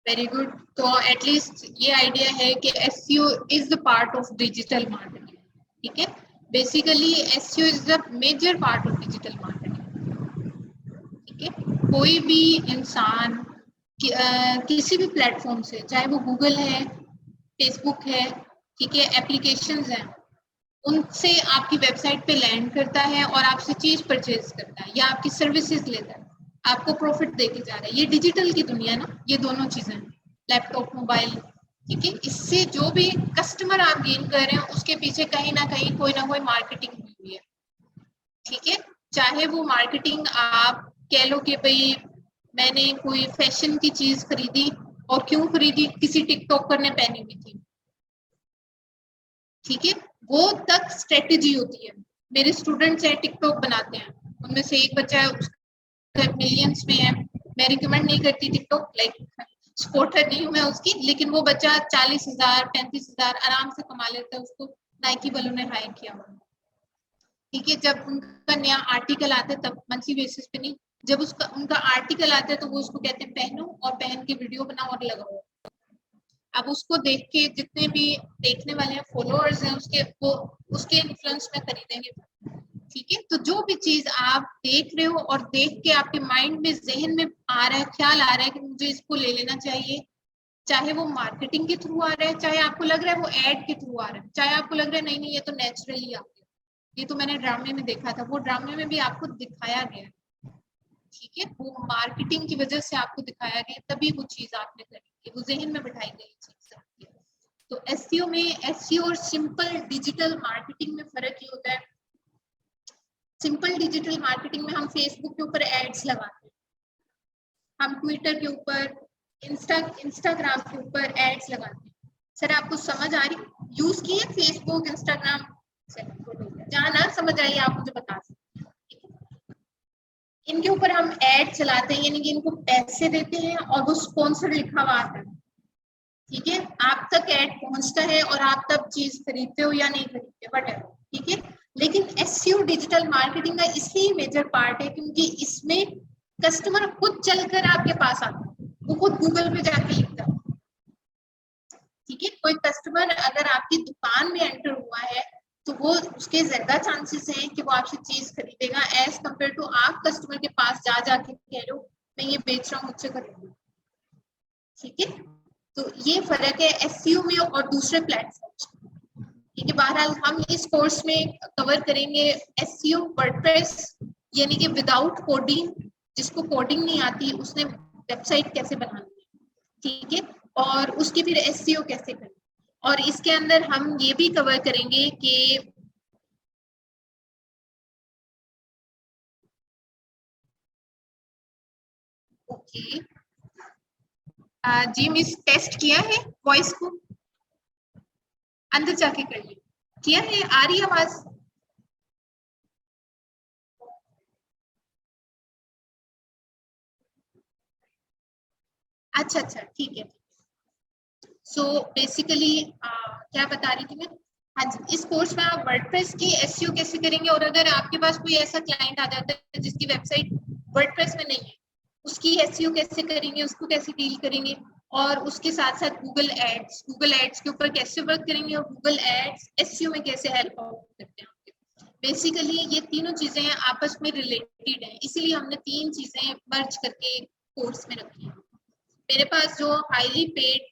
Very good. तो at least ये idea है कि SEO is the part of digital marketing. ठीक है, basically SEO is the major part of digital marketing. ठीक है, कोई भी इंसान किसी भी प्लेटफॉर्म से, चाहे वो गूगल है, फेसबुक है, ठीक है, एप्लीकेशंस हैं, उनसे आपकी वेबसाइट पे लैंड करता है और आपसे चीज परचेज करता है या आपकी सर्विसेज लेता है, आपको प्रॉफिट देके जा रहा है। ये डिजिटल की दुनिया है ना, ये दोनों चीजें, लैपटॉप, मोबाइल। ठीक है, इससे जो भी कस्टमर आप गेन कर रहे हैं उसके पीछे कहीं ना कहीं कोई ना कोई मार्केटिंग हुई हुई है। ठीक है, चाहे वो मार्केटिंग आप कह लो कि भाई मैंने कोई फैशन की चीज खरीदी, और क्यों खरीदी, किसी टिकटॉकर ने पहनी हुई थी। ठीक है, वो तक स्ट्रेटेजी होती है। मेरे स्टूडेंट्स हैं, टिकटॉक बनाते हैं, उनमें से एक बच्चा है, उसका मिलियंस में है। मैं रिकमेंड नहीं करती टिकटॉक, लाइक सपोर्टर नहीं हूँ मैं उसकी, लेकिन वो बच्चा 40,000 35,000 आराम से कमा लेता है, उसको नाइकी वालों ने हायर किया हुआ। ठीक है, जब उनका नया आर्टिकल आता है, तब मंथली बेसिस पे नहीं, जब उसका उनका आर्टिकल आता है तो वो उसको कहते हैं पहनो और पहन के वीडियो बनाओ और लगाओ। अब उसको देख के जितने भी देखने वाले हैं, फॉलोअर्स हैं उसके, वो उसके इन्फ्लुएंस में खरीदेंगे। ठीक है, तो जो भी चीज आप देख रहे हो और देख के आपके माइंड में, जहन में आ रहा है, ख्याल आ रहा है कि मुझे इसको ले लेना चाहिए, चाहे वो मार्केटिंग के थ्रू आ रहा है, चाहे आपको लग रहा है वो एड के थ्रू आ रहा है, चाहे आपको लग रहा है नहीं नहीं ये तो नेचुरली आ गया, ये तो मैंने ड्रामे में देखा था, वो ड्रामे में भी आपको दिखाया गया है। ठीक है, वो मार्केटिंग की वजह से आपको दिखाया गया, तभी वो चीज आपने करी, वो जहन में बिठाई गई चीज है। तो एसईओ में, एसईओ और सिंपल डिजिटल मार्केटिंग में फर्क ये होता है। सिंपल डिजिटल मार्केटिंग में हम फेसबुक के ऊपर एड्स लगाते हैं, हम ट्विटर के ऊपर, इंस्टाग्राम के ऊपर एड्स लगाते हैं। सर आपको समझ आ रही, यूज किए फेसबुक, इंस्टाग्राम? जहाँ ना समझ आइए आप मुझे बता सकते हैं। इनके ऊपर हम एड चलाते हैं, यानी कि इनको पैसे देते हैं और वो स्पॉन्सर लिखा हुआ आता है। ठीक है, आप तक एड पहुंचता है और आप तब चीज खरीदते हो या नहीं खरीदते, वट। ठीक है, लेकिन एसईओ डिजिटल मार्केटिंग का इसलिए मेजर पार्ट है क्योंकि इसमें कस्टमर खुद चलकर आपके पास आता है, वो खुद गूगल पे जाके लिखता है। ठीक है, कोई कस्टमर अगर आपकी दुकान में एंटर हुआ है तो वो, उसके ज्यादा चांसेस हैं कि वो आपसे चीज खरीदेगा, एज कम्पेयर टू आप कस्टमर के पास जा जाके कह रहे हो मैं ये बेच रहा हूँ, मुझसे खरीदो। ठीक है, तो ये फर्क है एसईओ में और दूसरे प्लेटफॉर्म। ठीक है, बहरहाल हम इस कोर्स में कवर करेंगे एसईओ वर्डप्रेस, यानी कि विदाउट कोडिंग, जिसको कोडिंग नहीं आती उसने वेबसाइट कैसे बनानी है। ठीक है, और उसकी फिर एसईओ कैसे करनी, और इसके अंदर हम ये भी कवर करेंगे कि ओके, जी मिस, टेस्ट किया है वॉइस को, अंदर जाके कर लिया, किया है, आ रही आवाज? अच्छा अच्छा, ठीक है। सो बेसिकली क्या बता रही थी मैं? हाँ जी, इस कोर्स में आप वर्डप्रेस की एसईओ कैसे करेंगे, और अगर आपके पास कोई ऐसा क्लाइंट आ जाता है जिसकी वेबसाइट वर्डप्रेस में नहीं है, उसकी एसईओ कैसे करेंगे, उसको कैसे डील करेंगे, और उसके साथ साथ गूगल एड्स के ऊपर कैसे वर्क करेंगे, और गूगल एड्स एसईओ में कैसे हेल्प आउट करते हैं। बेसिकली ये तीनों चीजें आपस में रिलेटेड हैं, इसीलिए हमने तीन चीजें मर्ज करके कोर्स में रखी है। मेरे पास जो हाईली पेड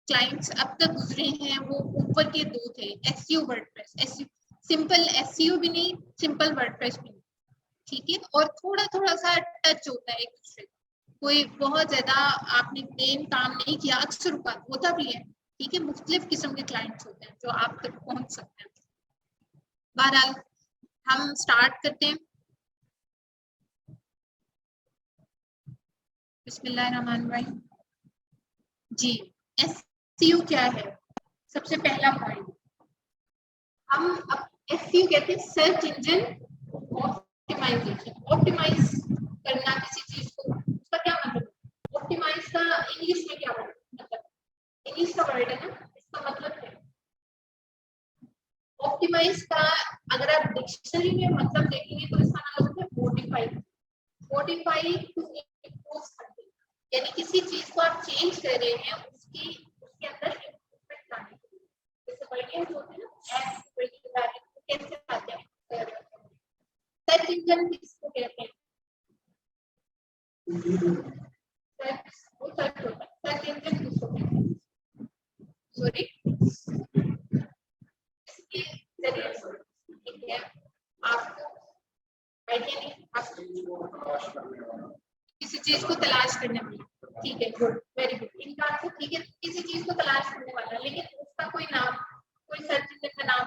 क्लाइंट्स अब तक गुजरे हैं वो ऊपर के दो थे, SEO WordPress, SEO simple, SEO भी नहीं, सिंपल वर्डप्रेस भी नहीं। ठीक है, और थोड़ा थोड़ा सा टच होता है एक दूसरे का, कोई बहुत ज्यादा आपने मेन काम नहीं किया, अक्सर होता भी है। ठीक है, मुख्तलिफ किस्म के क्लाइंट्स होते हैं जो आप तक पहुंच सकते हैं। बहरहाल हम स्टार्ट करते हैं। बिस्मिल्लाहिर्रहमानिर्रहीम। जी, एसईओ क्या है? सबसे पहला पॉइंट, हम अब एसईओ कहते हैं सर्च इंजन ऑप्टिमाइजेशन। ऑप्टिमाइज करना किसी चीज को, उसका क्या मतलब? ऑप्टिमाइज का इंग्लिश में क्या वर्ड मतलब? इंग्लिश का वर्ड है ना, इसका मतलब है ऑप्टिमाइज का, अगर आप डिक्शनरी में मतलब देखेंगे तो इसका मतलब है modify, modify to improve something. यानी किसी चीज को आप चेंज कर रहे हैं उसके अंदर इम्प्रूवमेंट लाने के लिए। जैसे वर्डियंस होते हैं ना, एड्स कैसे आते हैं, सर्च इंजन किसको कहते हैं, सर्च वो सर्च होता है, सर्च इंजन किसको कहते हैं, सॉरी इसके जरिए, ठीक है, आपको आइडिया नहीं, आप किसी चीज को तलाश करने वाला, ठीक है, गुड, वेरी गुड, इनका आपको, ठीक है, किसी चीज को तलाश करने वाला, लेकिन उसका कोई नाम, कोई सर्च इंजन का नाम,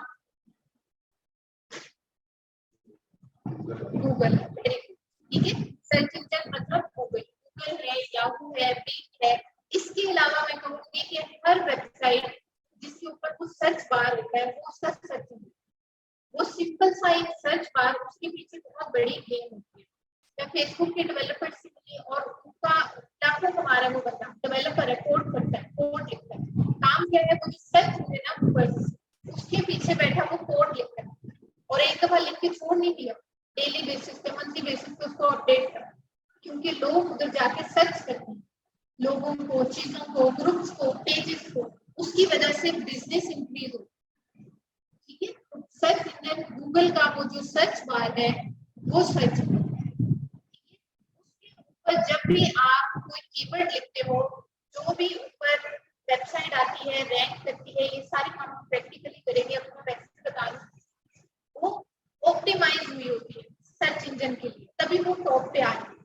गूगल, वेरी गुड, ठीक है, सर्च इंजन मतलब गूगल, गूगल है, याहू है, बिंग है। इसके अलावा मैं कहूँगी कि हर वेबसाइट जिसके ऊपर वो सर्च बार होता है वो उसका सर्च इंजन, वो सिंपल सा एक सर्च बार, उसके पीछे बहुत बड़ी गेम होती है। मैं फेसबुक के डेवलपर से मिली और उनका लाखों कमा रहा है वो बंदा, डेवलपर है, कोड करता है, कोड लिखता है, काम क्या है, वो सर्च इंजन है गूगल, उसके पीछे बैठा वो कोड लिखता है और एक दफा लिख के छोड़ नहीं दिया, डेली बेसिस पे, मंथली बेसिस पे उसको अपडेट करा, क्योंकि लोग उधर जाके सर्च करते हैं, लोगों को, चीजों को, ग्रुप्स को, पेजेस को, उसकी वजह से बिजनेस इंक्रीज हो, ठीक है। सर्च इंजन गूगल का वो जो सर्च बार है वो सर्च इंजन है, उसके ऊपर जब भी आप कोई कीवर्ड लिखते हो, जो भी ऊपर वेबसाइट आती है, रैंक करती है, ये सारी हम प्रैक्टिकली करेंगे, अब मैं वैसे बता रही हूँ, वो ऑप्टिमाइज हुई होती है सर्च इंजन के लिए, तभी वो टॉप पे आ रही है,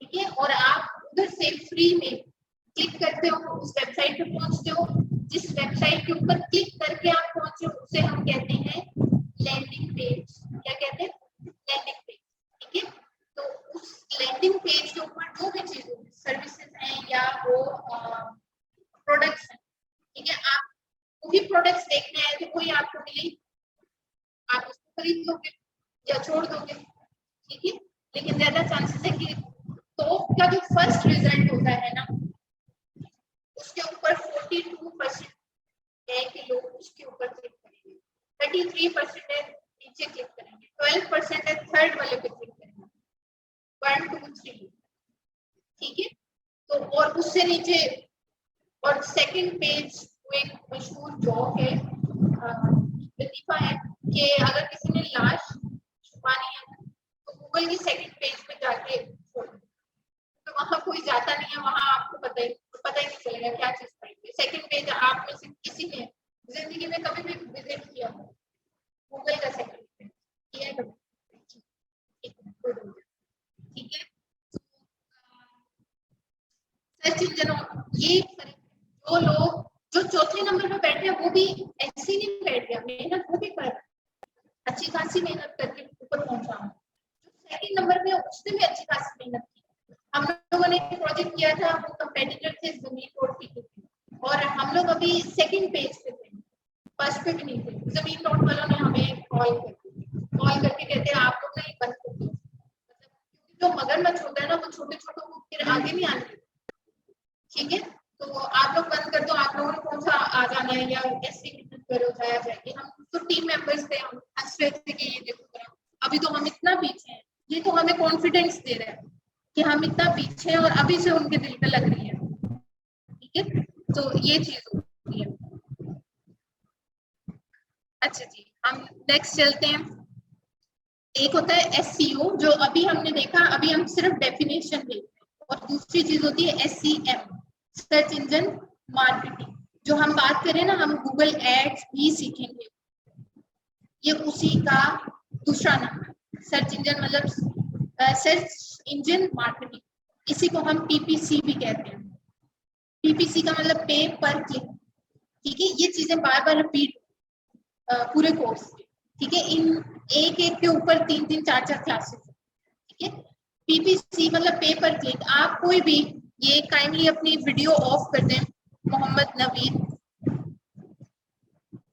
ठीक है। और आप उधर से फ्री में क्लिक करते हो, उस वेबसाइट पे पहुंचते हो, जिस वेबसाइट के ऊपर क्लिक करके आप पहुंचे हो उसे हम कहते हैं लैंडिंग पेज, क्या कहते हैं, लैंडिंग पेज, ठीक है। तो उस लैंडिंग पेज के ऊपर जो भी चीजें सर्विसेज हैं या वो प्रोडक्ट्स हैं, ठीक है, आप वही प्रोडक्ट्स देखने आए थे, कोई आपको मिली, आप उसको खरीद लोगे या छोड़ दोगे, ठीक है, लेकिन ज्यादा चांसेस है कि टॉप का जो फर्स्ट रिजल्ट होता है ना, उसके ऊपर 42% है कि लोग उसके ऊपर क्लिक करेंगे, 33% है नीचे क्लिक करेंगे, 12% है थर्ड वाले पे क्लिक करेंगे, 1 2 3, ठीक है। तो और उससे नीचे, और सेकंड पेज वो एक मशहूर जॉक है, लतीफा है, कि अगर किसी ने लाश छुपानी है तो गूगल की सेकंड पेज पे जाके छोड़, तो वहां कोई जाता नहीं है, वहां आपको पता ही नहीं चलेगा क्या चीज पड़ी। सेकंड पेज आप में से किसी ने जिंदगी में कभी भी विजिट किया हो गूगल का सेकंड पेज, किया है कभी, ठीक है। सर्च इंजन ये जो लोग जो चौथे नंबर पे बैठे हैं वो भी ऐसे नहीं बैठ गया, मेहनत वो भी कर रहा है, अच्छी खासी मेहनत करके ऊपर पहुंचा हूँ। जो सेकंड नंबर पे उसने भी अच्छी खासी मेहनत की, हम लोगों ने प्रोजेक्ट किया था, वो कंपेटिटर थे जमीन डॉट पी और हम लोग अभी सेकंड पेज पे थे, फर्स्ट पे भी नहीं थे। जमीन डॉट वालों ने हमें कॉल करके कहते हैं आप लोग नहीं बंद कर दो, मतलब जो मगरमच्छ होता है ना वो छोटे छोटे को फिर आगे नहीं आने, ठीक है, तो आप लोग बंद कर दो, आप लोगों ने कौन सा आ जाना है या कैसे करो जाया जाएगी। हम तो टीम मेंबर्स थे, हम हंस रहे थे कि ये देखो अभी तो हम इतना पीछे हैं, ये तो हमें कॉन्फिडेंस दे रहा है कि हम इतना पीछे हैं और अभी से उनके दिल पे लग रही है, ठीक है, तो ये चीज होती है। अच्छा जी, हम नेक्स्ट चलते हैं। एक होता है SEO, जो अभी हमने देखा, अभी हम सिर्फ डेफिनेशन देखते हैं, और दूसरी चीज होती है SEM, सर्च इंजन मार्केटिंग, जो हम बात करें ना, हम गूगल एड्स भी सीखेंगे, ये उसी का दूसरा नाम है। सर्च इंजन मतलब सर्च इंजन मार्केटिंग, इसी को हम PPC भी कहते हैं। PPC का मतलब पे पर क्लिक, ठीक है, ये चीजें बार बार रिपीट पूरे कोर्स में, ठीक है, इन एक एक के ऊपर 3 3 4 4 क्लासेस, ठीक है। PPC मतलब पे पर क्लिक, आप कोई भी, ये काइंडली अपनी वीडियो ऑफ कर दें मोहम्मद नवीद,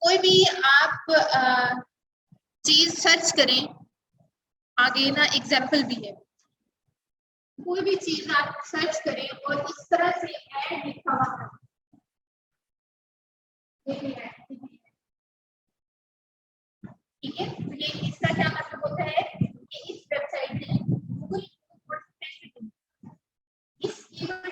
कोई भी आप चीज सर्च करें, आगे ना एग्जाम्पल भी है, कोई भी चीज आप सर्च करें और इस तरह से ऐड लिखा हुआ है, ठीक है, तो ये इसका क्या मतलब होता है कि इस वेबसाइट ने गूगल इस कीवर्ड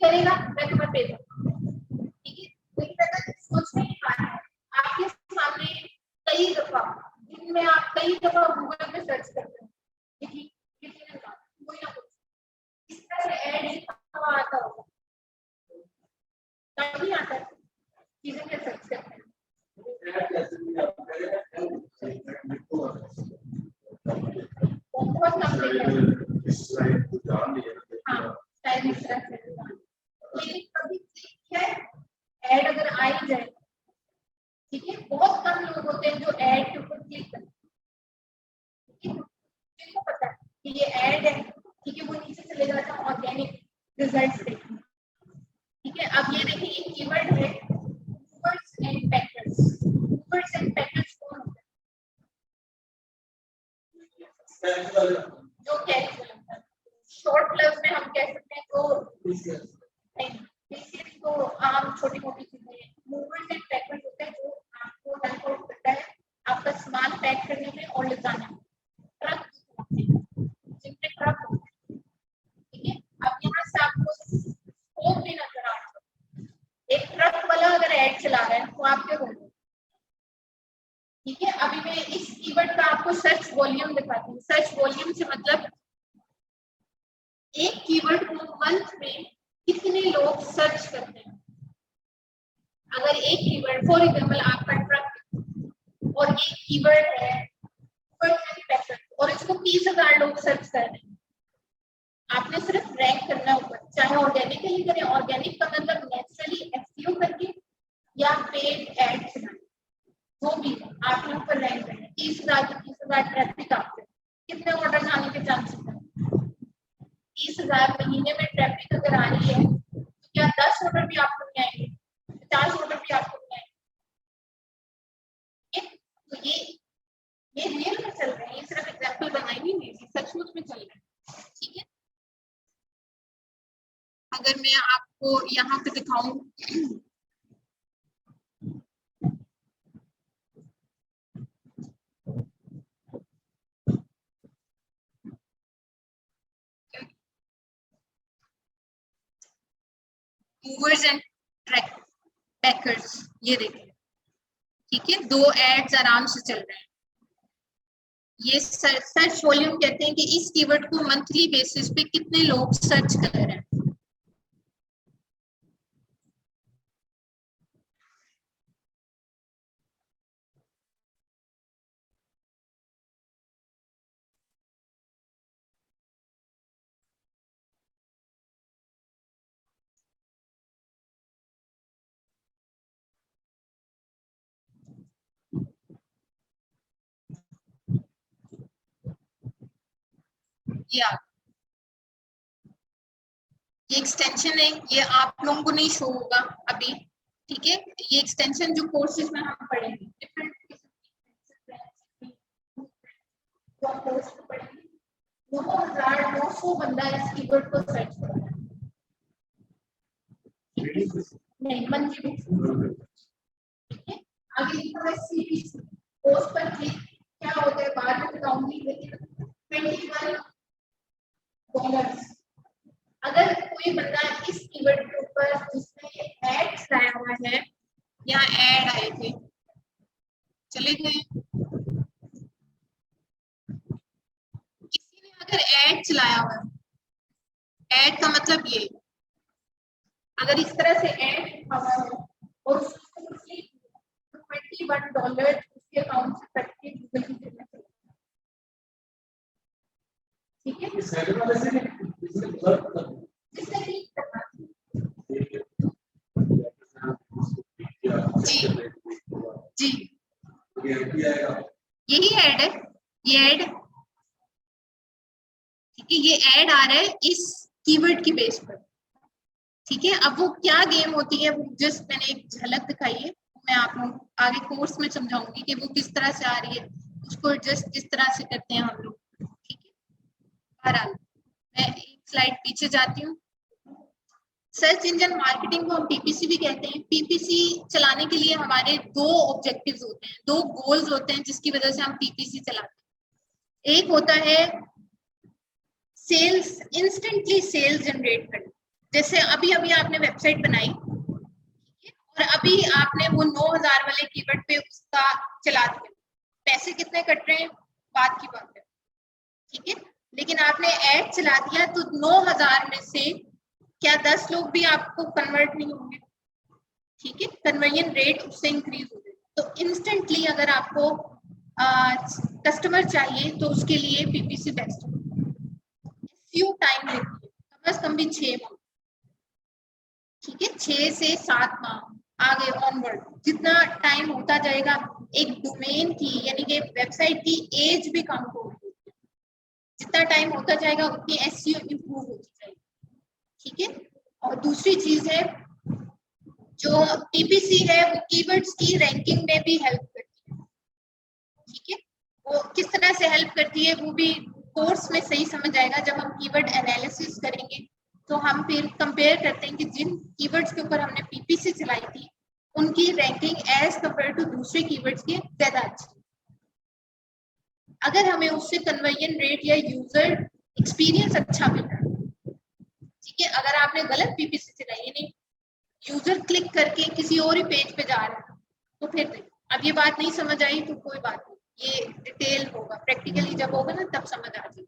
करेगा मैं तुम्हें भेज दूंगा, ठीक है। लेकिन अगर सोच नहीं पा रहे हैं, आपके सामने कई दफा दिन में आप कई दफा गूगल पे सर्च करते हैं, लेकिन कोई ना कुछ इस तरह से ऐड आता होगा, तभी आता है चीजें क्या सर्च करते हैं। बहुत कम लेकिन कभी ठीक है ऐड अगर आ ही जाए, ठीक है, बहुत कम लोग होते हैं जो ऐड के ऊपर क्लिक करते हैं, जिनको पता है कि ये ऐड है, ठीक है, वो नीचे चले जाता है ऑर्गेनिक रिजल्ट्स देखने, ठीक है। अब ये देखिए ये कीवर्ड है movers and packers. Movers and packers कौन होते हैं? जो कैजुअल होता है, शॉर्ट क्लास में हम कह सकते हैं तो नहीं, तो आम छोटी मोटी चीजें। मूवर्स एंड पैकर्स होते हैं जो आपको हेल्प आउट करता है आपका सामान पैक करने में और ले जाने में। ट्रक जिनके ट्रक होते हैं, ठीक है। अब यहाँ से आपको स्कोप भी नजर आ रहा है, एक ट्रक वाला अगर ऐड चला रहा है तो आप क्या करोगे, ठीक है। अभी मैं इस कीवर्ड का आपको सर्च वॉल्यूम दिखाती हूँ। सर्च वॉल्यूम से मतलब एक कीवर्ड को मंथ में कितने लोग सर्च करते हैं। अगर एक कीवर्ड फॉर एग्जांपल आपका ट्रक और एक कीवर्ड है और इसको 30,000 लोग सर्च कर रहे हैं, आपने सिर्फ रैंक करना ऊपर, चाहे ऑर्गेनिकली करें, ऑर्गेनिक का मतलब नेचुरली एसईओ करके या पेड एड चलाएं, जो भी आपने ऊपर रैंक करना है। 30,000 ट्रैफिक आपके कितने ऑर्डर आने के चांसेस हैं? 30,000 महीने में ट्रैफिक अगर आ रही है तो क्या 10 ऑर्डर भी आपको नहीं आएंगे, 50 ऑर्डर भी आपको नहीं आएंगे। तो ये रियल में चल रहे हैं, ये सिर्फ एग्जांपल बनाई नहीं, सचमुच में चल रहे हैं, ठीक है। अगर मैं आपको यहाँ पे दिखाऊं, मूवर्स एंड पैकर्स, ये देखिए, ठीक है, 2 एड्स आराम से चल रहे हैं। ये सर्च वॉल्यूम कहते हैं कि इस कीवर्ड को मंथली बेसिस पे कितने लोग सर्च कर रहे हैं। ये एक्सटेंशन है, ये आप लोगों को नहीं शो होगा अभी, ठीक है। ये एक्सटेंशन जो कोर्सेज में हम पढ़ेंगे डिफरेंट 9,900 बंदा इस कीवर्ड को सर्च कर रहा है, नहीं मंथली, ठीक है। आगे लिखा है सीरीज पोस्ट पर क्लिक, क्या होता है बाद में बताऊंगी, लेकिन $21 अगर कोई बंदा इस कीवर्ड के ऊपर जिसने एड्स लाया हुआ है, यहाँ ऐड आए थे, चले गए, किसी ने अगर ऐड चलाया हुआ है, ऐड का मतलब ये, अगर इस तरह से ऐड लिखा हुआ है और उसको $21 उसके अकाउंट से कट के गूगल की जेब में चला, ठीक है। जिसने क्लिक करना जी यही ऐड है, ये ऐड, ठीक है, ये ऐड आ रहा है इस कीवर्ड की बेस पर, ठीक है। अब वो क्या गेम होती है वो जस्ट मैंने एक झलक दिखाई है, मैं आप लोग आगे कोर्स में समझाऊंगी कि वो किस तरह से आ रही है, उसको एडजस्ट किस तरह से करते हैं हम लोग, ठीक है। बहरहाल मैं एक स्लाइड पीछे जाती हूँ। सर्च इंजन मार्केटिंग को हम पीपीसी भी कहते हैं। पीपीसी चलाने के लिए हमारे 2 ऑब्जेक्टिव्स होते हैं, 2 गोल्स होते हैं जिसकी वजह से हम पीपीसी चलाते हैं। एक होता है सेल्स, इंस्टेंटली सेल्स जनरेट करना, जैसे अभी अभी आपने वेबसाइट बनाई और अभी आपने वो 9,000 वाले कीवर्ड पे उसका चला दिया, पैसे कितने कट रहे हैं बात की बात है, ठीक है, लेकिन आपने ऐड चला दिया तो 9,000 में से क्या 10 लोग भी आपको कन्वर्ट नहीं होंगे, ठीक है, कन्वर्जन रेट उससे इंक्रीज हो गई। तो इंस्टेंटली अगर आपको कस्टमर चाहिए तो उसके लिए पीपीसी बेस्ट है, फ्यू टाइम लेती है, कम से कम भी 6 माह, ठीक है, 6 से 7 माह आगे ऑनवर्ड जितना टाइम होता जाएगा एक डोमेन की यानी कि वेबसाइट की एज भी काउंट होगी, जितना टाइम होता जाएगा उतनी एसईओ इंप्रूव होती जाएगी, ठीक है। और दूसरी चीज है जो पीपीसी है वो कीवर्ड्स की रैंकिंग में भी हेल्प करती है, ठीक है, वो किस तरह से हेल्प करती है वो भी कोर्स में सही समझ आएगा जब हम कीवर्ड एनालिसिस करेंगे, तो हम फिर कंपेयर करते हैं कि जिन कीवर्ड्स के ऊपर हमने पीपीसी चलाई थी उनकी रैंकिंग एज कंपेयर टू दूसरे कीवर्ड्स के ज्यादा अच्छी, अगर हमें उससे कन्वर्जन रेट या यूजर एक्सपीरियंस अच्छा मिल रहा है, ठीक है, अगर आपने गलत पीपीसी चलाई यानी यूजर क्लिक करके किसी और ही पेज पे जा रहा है तो फिर अब ये बात नहीं समझ आई तो कोई बात नहीं, ये डिटेल होगा, प्रैक्टिकली जब होगा ना तब समझ आ जाएगी।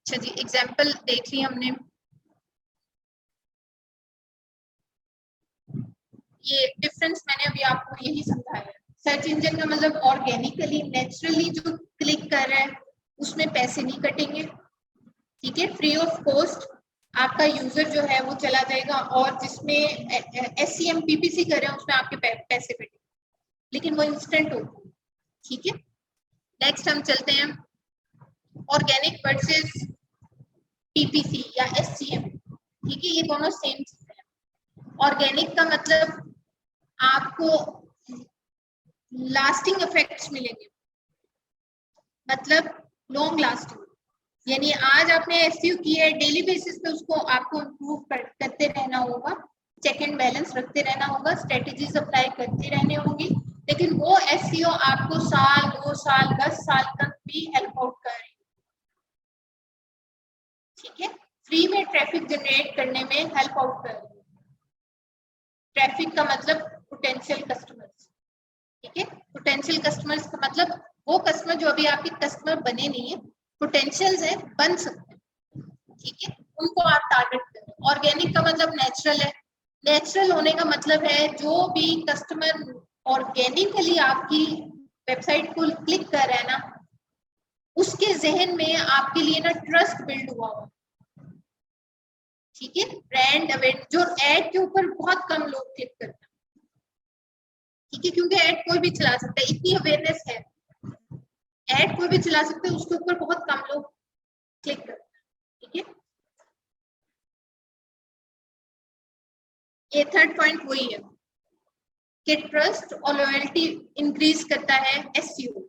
अच्छा जी, एग्जांपल देख ली हमने, ये डिफरेंस मैंने अभी आपको यही समझाया, सर्च इंजन का मतलब ऑर्गेनिकली नेचुरली जो क्लिक कर रहा है उसमें पैसे नहीं कटेंगे, ठीक है, फ्री ऑफ कॉस्ट आपका यूजर जो है वो चला जाएगा, और जिसमें एससीएम पीपीसी कर रहे हैं उसमें आपके पैसे कटेंगे, लेकिन वो इंस्टेंट होगा, ठीक है। नेक्स्ट हम चलते हैं ऑर्गेनिक वर्सेस पीपीसी या एससीएम, ठीक है, ये दोनों सेम चीज है। ऑर्गेनिक का मतलब आपको लास्टिंग इफेक्ट्स मिलेंगे, मतलब लॉन्ग लास्टिंग, यानी आज आपने एसईओ की है डेली बेसिस पे उसको आपको इम्प्रूव करते रहना होगा, चेक एंड बैलेंस रखते रहना होगा, स्ट्रेटेजीज अप्लाई करते रहने होंगी, लेकिन वो एसईओ आपको साल 2 साल 10 साल तक भी हेल्प आउट कर रही है, ठीक है, फ्री में ट्रैफिक जनरेट करने में हेल्प आउट कर रही है, ट्रैफिक का मतलब पोटेंशियल कस्टमर्स, ठीक है, पोटेंशियल कस्टमर्स का मतलब वो कस्टमर जो अभी आपके कस्टमर बने नहीं है, पोटेंशियल्स है, बन सकते हैं, ठीक है, उनको आप टारगेट करें। ऑर्गेनिक का मतलब नेचुरल है, नेचुरल होने का मतलब है जो भी कस्टमर ऑर्गेनिकली आपकी वेबसाइट को क्लिक कर रहा है ना उसके जहन में आपके लिए ना ट्रस्ट बिल्ड हुआ हो, ठीक है, ब्रांड अवेयर जो एड के ऊपर बहुत कम लोग क्लिक करते हैं, ठीक है, क्योंकि एड कोई भी चला सकता है, इतनी अवेयरनेस है, एड कोई भी चला सकते हैं, उसके ऊपर बहुत कम लोग क्लिक करते हैं, ठीक है। ये थर्ड पॉइंट वही है कि ट्रस्ट और लॉयल्टी इंक्रीज करता है एसईओ,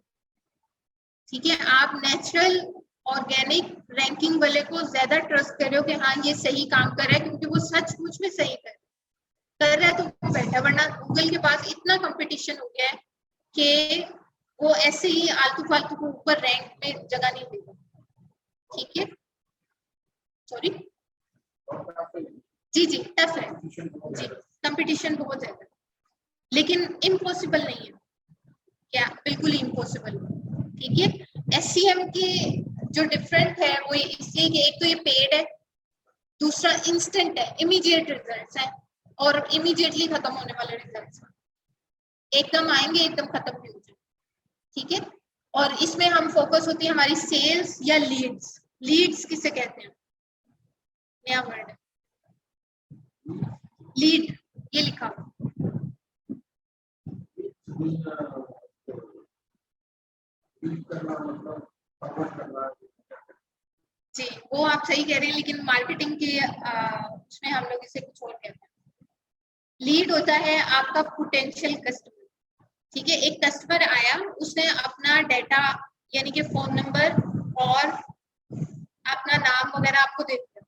ठीक है, आप नेचुरल ऑर्गेनिक रैंकिंग वाले को ज्यादा ट्रस्ट कर रहे हो कि हाँ ये सही काम कर रहा है क्योंकि वो सचमुच में सही कर रहा है तो वो बेटर, वरना गूगल के पास इतना कंपटीशन हो गया है कि वो ऐसे ही आलतू फालतू को ऊपर रैंक में जगह नहीं देगा, ठीक है, सॉरी, जी जी टफ है जी, कंपटीशन बहुत ज्यादा, लेकिन इम्पॉसिबल नहीं है, क्या बिल्कुल ही इम्पॉसिबल, ठीक है। एससीएम के जो डिफरेंट है वो इसलिए कि एक तो ये पेड है, दूसरा इंस्टेंट है, इमीडिएट रिजल्ट्स है और इमीडिएटली खत्म होने वाले रिजल्ट्स, एकदम आएंगे एकदम खत्म भी हो जाए, ठीक है, और इसमें हम फोकस होती है हमारी सेल्स या लीड्स, लीड्स किसे कहते हैं, नया वर्ड है लीड, ये लिखा जी, वो आप सही कह रहे हैं, लेकिन मार्केटिंग के उसमें हम लोग इसे कुछ और कहते हैं, लीड होता है आपका पोटेंशियल कस्टमर, ठीक है, एक कस्टमर आया उसने अपना डाटा यानी कि फोन नंबर और अपना नाम वगैरह आपको दे दिया,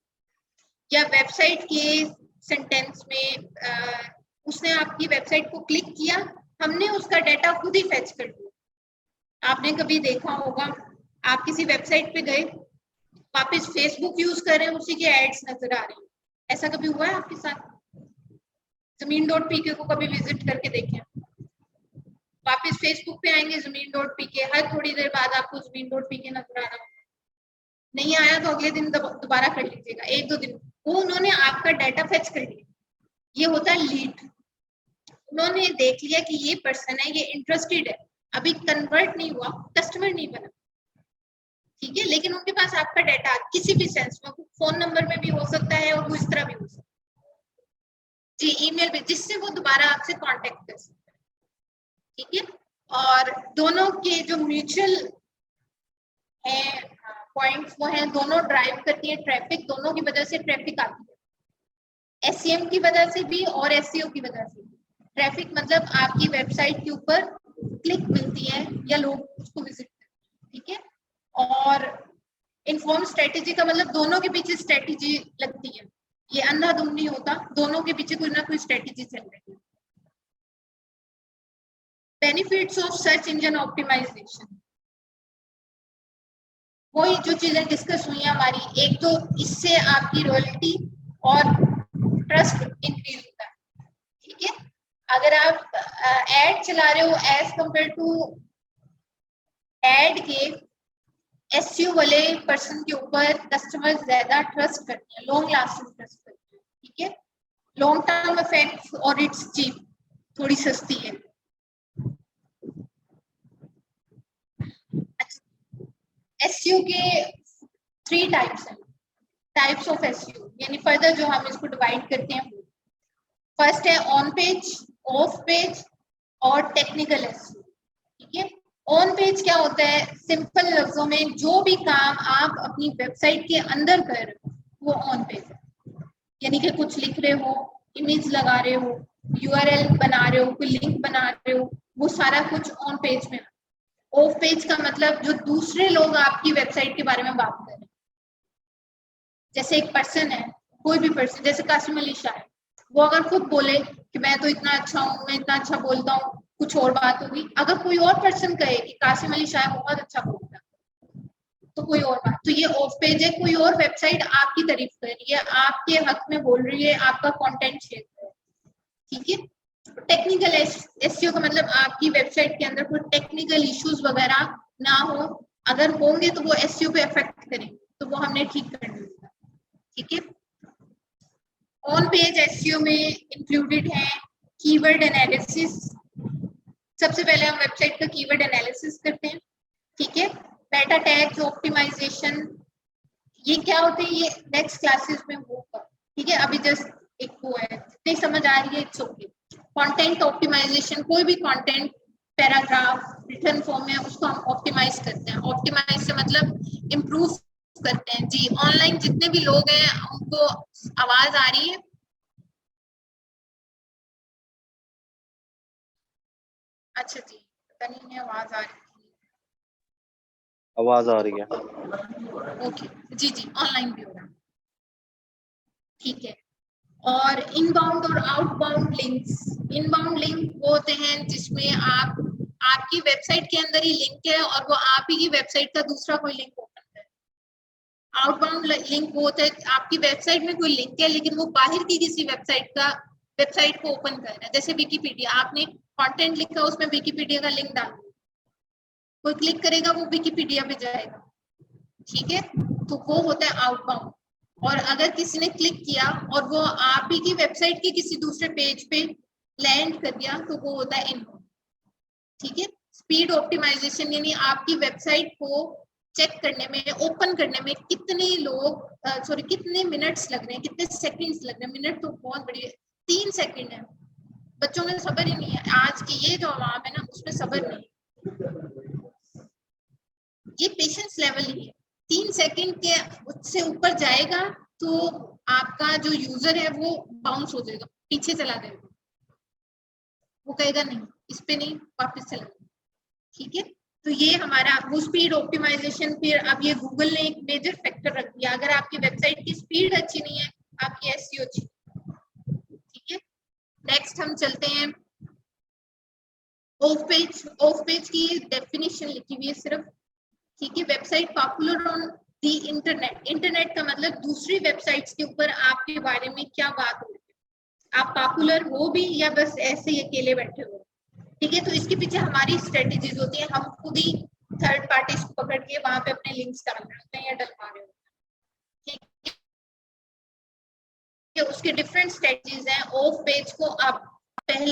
या वेबसाइट के सेंटेंस में उसने आपकी वेबसाइट को क्लिक किया, हमने उसका डाटा खुद ही फेच कर दिया, आपने कभी देखा होगा आप किसी वेबसाइट पे गए वापस फेसबुक यूज कर रहे हैं, उसी के एड्स नजर आ रहे हैं। ऐसा कभी हुआ है आपके साथ? Zameen.pk को कभी विजिट करके देखें, वापस फेसबुक पे आएंगे Zameen.pk, हर थोड़ी देर बाद आपको Zameen.pk नजर आ रहा होगा। नहीं आया तो अगले दिन दोबारा कर लीजिएगा, 1-2 दिन। वो उन्होंने आपका डाटा फेच कर लिया, ये होता है लीड। उन्होंने देख लिया कि ये पर्सन है, ये इंटरेस्टेड है, अभी कन्वर्ट नहीं हुआ, कस्टमर नहीं बना, ठीक है, लेकिन उनके पास आपका डाटा किसी भी सेंस में, फोन नंबर में भी हो सकता है और वो इस तरह भी हो सकता है जी, ईमेल पे, जिससे वो दोबारा आपसे कांटेक्ट कर सकते हैं, ठीक है। और दोनों के जो म्यूचुअल है पॉइंट्स वो हैं, दोनों ड्राइव करती है ट्रैफिक, दोनों की वजह से ट्रैफिक आती है, SEM की वजह से भी और SEO की वजह से भी। ट्रैफिक मतलब आपकी वेबसाइट के ऊपर क्लिक मिलती है या लोग उसको विजिट करते हैं, ठीक है। और इन्फॉर्म स्ट्रेटेजी का मतलब दोनों के पीछे स्ट्रेटेजी लगती है, ये अंधाधुंध नहीं होता, दोनों के पीछे कोई ना कोई स्ट्रेटेजी चल रही है। Benefits of search engine optimisation, वही जो चीजें डिस्कस हुई हैं हमारी, एक तो इससे आपकी रॉयल्टी और ट्रस्ट इंक्रीज होता है, ठीक है। अगर आप एड चला रहे हो एज कंपेयर टू एड के, SEO वाले पर्सन के ऊपर कस्टमर ज्यादा ट्रस्ट करते हैं, लॉन्ग लास्टिंग ट्रस्ट करते हैं, ठीक है। लॉन्ग टर्म इफेक्ट और इट्स चीप, थोड़ी सस्ती है। SEO के 3 टाइप्स हैं, टाइप्स ऑफ SEO, यानी फर्दर जो हम इसको डिवाइड करते हैं। फर्स्ट है ऑन पेज, ऑफ पेज और टेक्निकल SEO, ठीक है। ऑन पेज क्या होता है, सिंपल लफ्जों में जो भी काम आप अपनी वेबसाइट के अंदर कर रहे हो वो ऑन पेज है, यानी कि कुछ लिख रहे हो, इमेज लगा रहे हो, URL बना रहे हो, कोई लिंक बना रहे हो, वो सारा कुछ ऑन पेज में। ऑफ पेज का मतलब जो दूसरे लोग आपकी वेबसाइट के बारे में बात कर रहे हैं, जैसे एक पर्सन है, कोई भी पर्सन, जैसे कासिम अली शाह है, वो अगर खुद बोले कि मैं तो इतना अच्छा हूँ, मैं इतना अच्छा बोलता हूँ, कुछ और बात होगी। अगर कोई और पर्सन कहे कि कासिम अली शाह बहुत अच्छा बोलता है, तो कोई और बात। तो ये ऑफ पेज है, कोई और वेबसाइट आपकी तारीफ कर रही है, आपके हक में बोल रही है, आपका कंटेंट शेयर कर रही है, ठीक है। टेक्निकल SEO का मतलब आपकी वेबसाइट के अंदर कोई टेक्निकल इश्यूज वगैरह ना हो, अगर होंगे तो वो SEO पे अफेक्ट करेंगे, तो वो हमने ठीक करना होगा, ठीक है। ऑन पेज SEO में इंक्लूडेड है कीवर्ड एनालिसिस। सबसे पहले हम वेबसाइट का कीवर्ड एनालिसिस करते हैं, ठीक है। मेटा टैग्स ऑप्टिमाइजेशन, ये क्या होते हैं, ये नेक्स्ट क्लासेस में होगा, ठीक है। अभी जस्ट एक वो है, जितनी समझ आ रही है इट्स ओके। कंटेंट ऑप्टिमाइजेशन, कोई भी कंटेंट पैराग्राफ रिटर्न फॉर्म में उसको हम ऑप्टिमाइज करते हैं। ऑप्टिमाइज से मतलब इम्प्रूव करते हैं जी। ऑनलाइन जितने भी लोग हैं उनको आवाज आ रही है? अच्छा जी, पता नहीं है आवाज आ रही है। आवाज आ रही है। ओके जी जी, ऑनलाइन भी हो रहा है, ठीक है। और इनबाउंड और आउटबाउंड लिंक्स, इनबाउंड लिंक वो होते हैं जिसमें आप, आपकी वेबसाइट के अंदर ही लिंक है और वो आप ही की वेबसाइट का दूसरा कोई लिंक ओपन करे। आउटबाउंड लिंक वो होता है आपकी वेबसाइट में कोई लिंक है लेकिन वो बाहर की किसी वेबसाइट को ओपन कर रहा है, जैसे विकीपीडिया, आपने कंटेंट लिखा उसमें विकीपीडिया का लिंक डाल दिया, कोई क्लिक करेगा वो विकीपीडिया पे जाएगा, ठीक है, तो वो होता है आउटबाउंड। और अगर किसी ने क्लिक किया और वो आप ही की वेबसाइट के किसी दूसरे पेज पे लैंड कर दिया तो वो होता है इनबाउंड, ठीक है। स्पीड ऑप्टिमाइजेशन यानी आपकी वेबसाइट को चेक करने में, ओपन करने में कितने लोग, कितने मिनट्स लग रहे हैं, कितने सेकंड्स लग रहे हैं, मिनट तो बहुत बड़ी है, 3 सेकंड है, बच्चों में सब्र ही नहीं है, आज की ये जो आवाम है ना उसमें सब्र नहीं है, ये पेशेंस लेवल ही है। 3 सेकंड के उससे ऊपर जाएगा तो आपका जो यूजर है वो बाउंस हो जाएगा, पीछे चला जाएगा, वो कहेगा नहीं इस पे नहीं, वापस चला जाएगा, ठीक है। तो ये हमारा वो स्पीड ऑप्टिमाइजेशन। फिर अब ये गूगल ने एक मेजर फैक्टर रख दिया, अगर आपकी वेबसाइट की स्पीड अच्छी नहीं है आपकी SEO अच्छी, ठीक है। नेक्स्ट हम चलते हैं ऑफ पेज। ऑफ पेज की डेफिनेशन लिखी हुई है सिर्फ, ठीक है। Website popular on the internet, internet का मतलब दूसरी वेबसाइट्स के ऊपर आपके बारे में क्या बात हो रही है, आप पॉपुलर हो भी या बस ऐसे ही अकेले बैठे हो। ठीक है, तो इसके पीछे हमारी स्ट्रेटेजीज होती है, हम खुद ही थर्ड पार्टीज को पकड़ के वहां पे अपने लिंक्स डाल रहे हैं या डलवा रहे हो। ठीक है, उसके डिफरेंट स्ट्रेटेजीज हैं। ऑफ पेज को आप पहले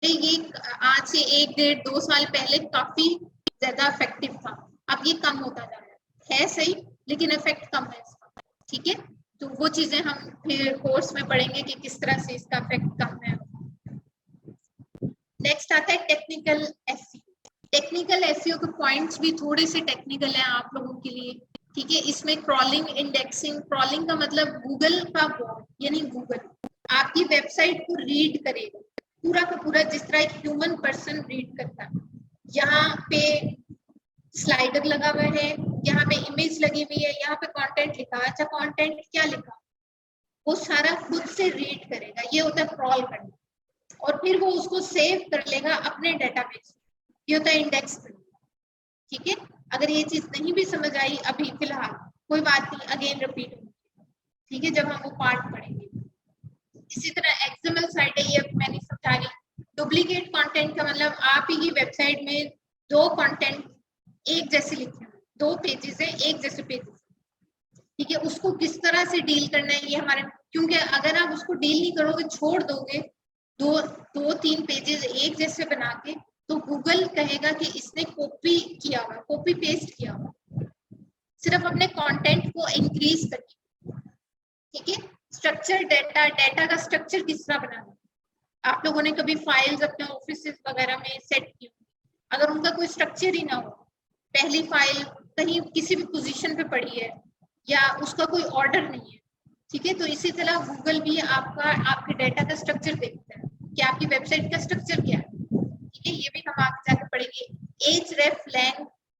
ये आज से 1 डेढ़ 2 साल पहले काफी ज्यादा इफेक्टिव था, अब ये कम होता जा रहा है सही, लेकिन इफेक्ट कम है इसका। ठीक है, तो वो चीजें हम फिर कोर्स में पढ़ेंगे कि किस तरह से इसका इफेक्ट कम है। नेक्स्ट आता है टेक्निकल एसईओ। टेक्निकल एसईओ के पॉइंट्स भी थोड़े से टेक्निकल हैं आप लोगों के लिए। ठीक है, इसमें क्रॉलिंग, इंडेक्सिंग, क्रॉलिंग का मतलब गूगल का बॉट, यानी गूगल आपकी वेबसाइट को रीड करेगा पूरा का पूरा जिस तरह एक ह्यूमन पर्सन रीड करता है। यहाँ पे स्लाइडर लगा हुआ है, यहाँ पे इमेज लगी हुई है, यहाँ पे कंटेंट लिखा है। अच्छा, कंटेंट क्या लिखा वो सारा खुद से रीड करेगा, ये होता है क्रॉल करना, और फिर वो उसको सेव कर लेगा अपने डेटाबेस, ये होता है इंडेक्स करना। ठीक है, अगर ये चीज नहीं भी समझ आई अभी फिलहाल कोई बात नहीं, अगेन रिपीट होगी। ठीक है, जब हम वो पार्ट पढ़ेंगे। इसी तरह एक्सएमएल साइट है, ये मैंने समझा रही। डुप्लीकेट कंटेंट का मतलब आप ही की वेबसाइट में दो कंटेंट एक जैसे लिखे हैं, 2 पेजेस है एक जैसे पेजेस। ठीक है, उसको किस तरह से डील करना है ये हमारे, क्योंकि अगर आप उसको डील नहीं करोगे, छोड़ दोगे 2-3 पेजेस एक जैसे बना के, तो गूगल कहेगा कि इसने कॉपी किया हुआ, कॉपी पेस्ट किया हुआ, सिर्फ अपने कंटेंट को इंक्रीज करके। ठीक है, स्ट्रक्चर डेटा, डेटा का स्ट्रक्चर किस तरह बनाना, आप लोगों ने कभी फाइल्स अपने ऑफिस वगैरह में सेट की, अगर उनका कोई स्ट्रक्चर ही ना हो, पहली फाइल कहीं किसी भी पोजीशन पे पड़ी है या उसका कोई ऑर्डर नहीं है। ठीक है, तो इसी तरह गूगल भी आपके डेटा का स्ट्रक्चर देखता है कि आपकी वेबसाइट का स्ट्रक्चर क्या है। ठीक है, ये भी हम आगे जाकर पढ़ेंगे। एचरेफ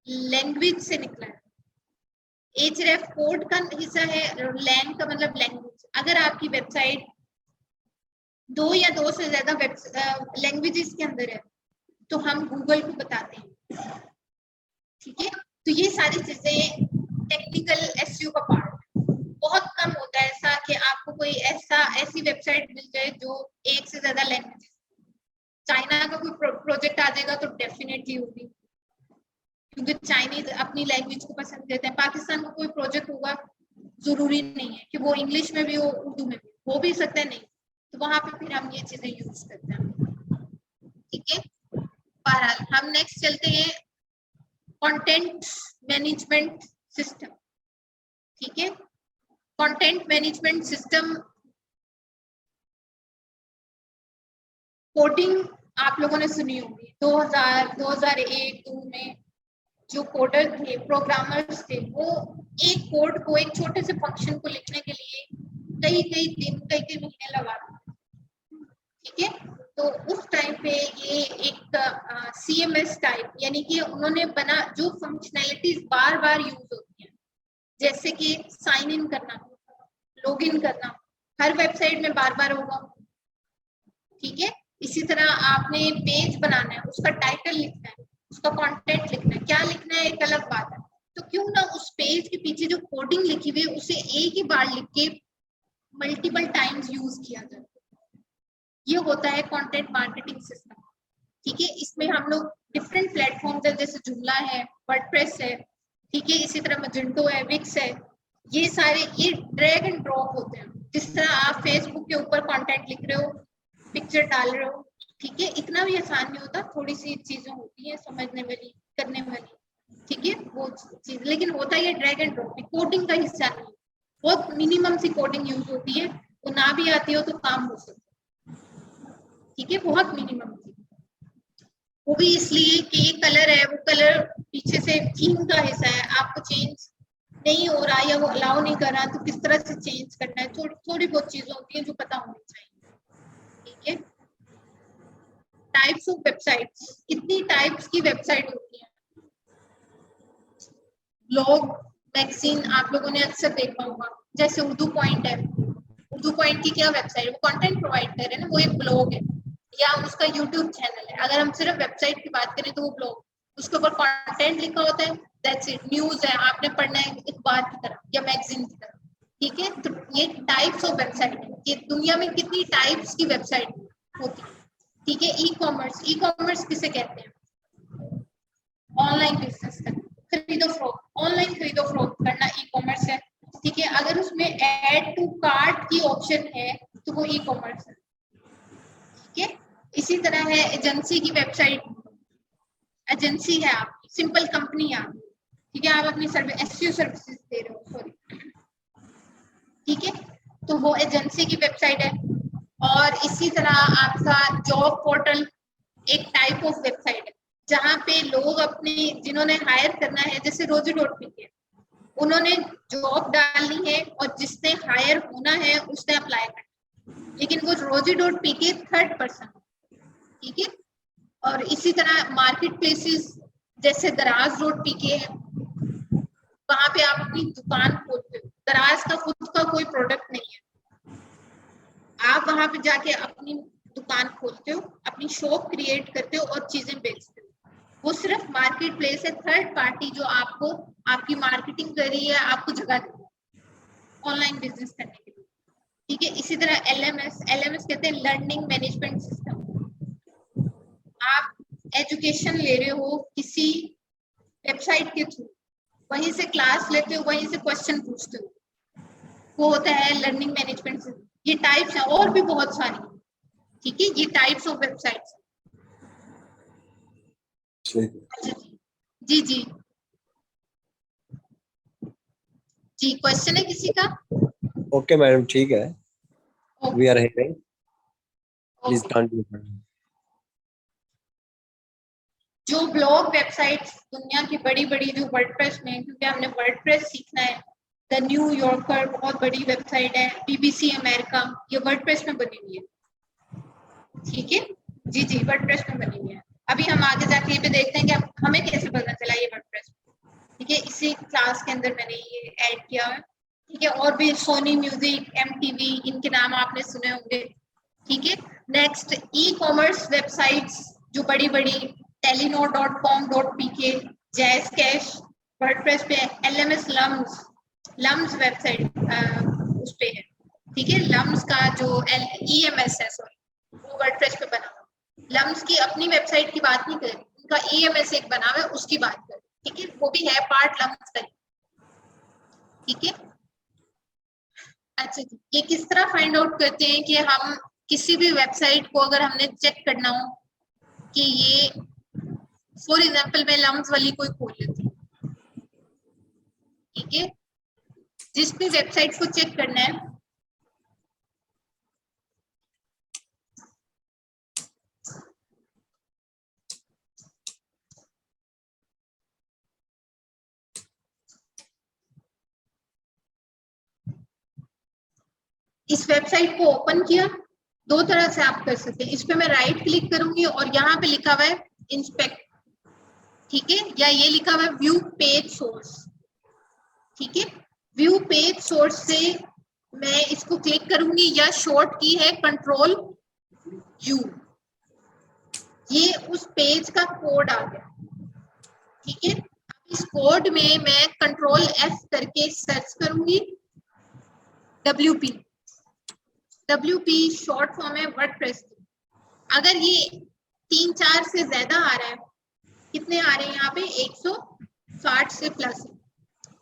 लैंग्वेज से निकला है, एचरेफ कोड का हिस्सा है, लैंग का मतलब लैंग्वेज। अगर आपकी वेबसाइट 2 या 2 से ज्यादा लैंग्वेजेस के अंदर है तो हम गूगल को बताते हैं। ठीक है, तो ये सारी चीजें टेक्निकल एसईओ का पार्ट। बहुत कम होता है ऐसा कि आपको कोई ऐसी वेबसाइट मिल जाए जो 1 से ज्यादा लैंग्वेज, चाइना का कोई प्रोजेक्ट आ जाएगा तो डेफिनेटली होगी, क्योंकि चाइनीज अपनी लैंग्वेज को पसंद करते हैं। पाकिस्तान का कोई प्रोजेक्ट होगा, जरूरी नहीं है कि वो इंग्लिश में भी हो, उर्दू में भी हो भी सकता है, नहीं तो वहां पे फिर हम ये चीजें यूज करते हैं। ठीक है, बहरहाल हम नेक्स्ट चलते हैं कंटेंट मैनेजमेंट सिस्टम। ठीक है, कंटेंट मैनेजमेंट सिस्टम कोडिंग आप लोगों ने सुनी होगी। 2001-2 में जो कोडर थे, प्रोग्रामर्स थे, वो एक कोड को, एक छोटे से फंक्शन को लिखने के लिए कई दिन, कई महीने लगाते। ठीक है, तो उस टाइम पे ये एक CMS टाइप, यानी कि उन्होंने बना जो फंक्शनैलिटीज बार बार यूज होती हैं, जैसे कि साइन इन करना, लॉग इन करना, हर वेबसाइट में बार बार होगा। ठीक है, इसी तरह आपने पेज बनाना है, उसका टाइटल लिखना है, उसका कंटेंट लिखना है, क्या लिखना है एक अलग बात है, तो क्यों ना उस पेज के पीछे जो कोडिंग लिखी हुई है उसे एक ही बार लिख के मल्टीपल टाइम्स यूज किया जाए। ये होता है कंटेंट मार्केटिंग सिस्टम। ठीक है, इसमें हम लोग डिफरेंट प्लेटफॉर्म्स है, जैसे जुमला है, वर्डप्रेस है, ठीक है, इसी तरह मजेंटो है, विक्स है, ये सारे ये ड्रैग एंड ड्रॉप होते हैं। जिस तरह आप फेसबुक के ऊपर कंटेंट लिख रहे हो, पिक्चर डाल रहे हो, ठीक है, इतना भी आसान नहीं होता, थोड़ी सी चीजें होती है समझने वाली, करने वाली। ठीक है, वो चीज, लेकिन होता है ये ड्रैग एंड ड्रॉप, कोडिंग का हिस्सा नहीं, बहुत मिनिमम सी कोडिंग यूज होती है, वो ना भी आती हो तो काम हो सकता है। ठीक है, बहुत मिनिमम थी, वो भी इसलिए कि ये कलर है, वो कलर पीछे से थीम का हिस्सा है, आपको चेंज नहीं हो रहा या वो अलाउ नहीं कर रहा तो किस तरह से चेंज करना है, थोड़ी बहुत चीजें होती हैं जो पता होनी चाहिए। ठीक है, टाइप्स ऑफ वेबसाइट्स, कितनी टाइप्स की वेबसाइट होती है। ब्लॉग, मैगजीन आप लोगों ने अक्सर देखा होगा, जैसे उर्दू पॉइंट है, उर्दू पॉइंट की क्या वेबसाइट है, वो कंटेंट प्रोवाइड कर रहे हैं ना, वो एक ब्लॉग है या उसका यूट्यूब चैनल है। अगर हम सिर्फ वेबसाइट की बात करें तो वो ब्लॉग, उसके ऊपर कंटेंट लिखा होता है, दैट्स इट। न्यूज है, आपने पढ़ना है अखबार की तरह या मैगजीन की तरह, ठीक है। तो ये टाइप्स ऑफ वेबसाइट है कि दुनिया में कितनी टाइप्स की वेबसाइट होती है, ठीक है। ई कॉमर्स किसे कहते हैं? ऑनलाइन बिजनेस करना, खरीदो फरोख्त, ऑनलाइन खरीदो फरोख्त करना ई कॉमर्स है, ठीक है। अगर उसमें ऐड टू कार्ट की ऑप्शन है तो वो ई कॉमर्स है, ठीक है। इसी तरह है एजेंसी की वेबसाइट, एजेंसी है आपकी, सिंपल कंपनी है आपकी, ठीक है। आप अपनी सर्विस एसईओ सर्विसेज दे रहे हो, सॉरी, ठीक है। तो वो एजेंसी की वेबसाइट है। और इसी तरह आपका जॉब पोर्टल एक टाइप ऑफ वेबसाइट है जहाँ पे लोग अपने, जिन्होंने हायर करना है, जैसे Roji.pk, उन्होंने जॉब डालनी है और जिसने हायर होना है उसने अप्लाई करना, लेकिन वो Roji.pk थर्ड पर्सन, ठीक है। और इसी तरह मार्केट प्लेसेस जैसे Daraz.pk है, वहां पे आप अपनी दुकान खोलते हो। दराज का खुद का कोई प्रोडक्ट नहीं है, आप वहां पे जाके अपनी दुकान खोलते हो, अपनी शॉप क्रिएट करते हो और चीजें बेचते हो। वो सिर्फ मार्केट प्लेस है, थर्ड पार्टी जो आपको आपकी मार्केटिंग कर रही है, आपको जगह दे रही है ऑनलाइन बिजनेस करने के लिए, ठीक है। इसी तरह एलएमएस कहते हैं लर्निंग मैनेजमेंट सिस्टम। आप एजुकेशन ले रहे हो किसी वेबसाइट के थ्रू, वहीं से क्लास लेते हो, वहीं से क्वेश्चन पूछते हो, वो होता है लर्निंग मैनेजमेंट सिस्टम। ये टाइप्स है और भी बहुत सारी, ठीक है। ये टाइप्स ऑफ वेबसाइट्स। जी जी जी, क्वेश्चन है किसी का? ओके मैडम, ठीक है, we are hearing, please okay. Continue. जो ब्लॉग वेबसाइट्स दुनिया की बड़ी बड़ी, जो वर्डप्रेस में, क्योंकि हमने वर्डप्रेस सीखना है, द न्यू यॉर्कर बहुत बड़ी वेबसाइट है, बीबीसी अमेरिका, ये वर्डप्रेस में बनी हुई है, ठीक है। जी जी, वर्डप्रेस में बनी हुई है। अभी हम आगे जाके ये भी देखते हैं कि हमें कैसे पता चला ये वर्डप्रेस, ठीक है। इसी क्लास के अंदर मैंने ये ऐड किया है, ठीक है। और भी सोनी म्यूजिक, एमटीवी, इनके नाम आपने सुने होंगे, ठीक है। नेक्स्ट ई कॉमर्स वेबसाइट्स जो बड़ी बड़ी, telenor.com.pk, जैज कैश, वर्डप्रेस पे, एलएमएस लम्स वेबसाइट उस पे है, ठीक है। लम्स का जो ईएमएस है, सॉरी, वो वर्डप्रेस पे बना हुआ। लम्स की अपनी वेबसाइट की बात नहीं कर रही, उनका ईएमएस एक बना हुआ है, उसकी बात कर, ठीक है। वो भी है पार्ट लम्स का, ठीक है। अच्छा जी, ये किस तरह फाइंड आउट करते हैं कि हम किसी भी वेबसाइट को अगर हमने चेक करना हो कि ये, फॉर एग्जांपल मैं लम्स वाली कोई खोल लेती हूँ, ठीक है। जिस भी वेबसाइट को चेक करना है, इस वेबसाइट को ओपन किया, दो तरह से आप कर सकते हैं। इस पे मैं राइट क्लिक करूंगी और यहाँ पे लिखा हुआ है इंस्पेक्ट, ठीक है, या ये लिखा हुआ है व्यू पेज सोर्स, ठीक है। व्यू पेज सोर्स से मैं इसको क्लिक करूंगी, या शॉर्ट की है कंट्रोल यू, ये उस पेज का कोड आ गया, ठीक है। इस कोड में मैं कंट्रोल एफ करके सर्च करूंगी WP शॉर्ट फॉर्म है वर्डप्रेस की। अगर ये 3-4 से ज्यादा आ रहा है, कितने आ रहे हैं यहाँ पे, 160 से प्लस,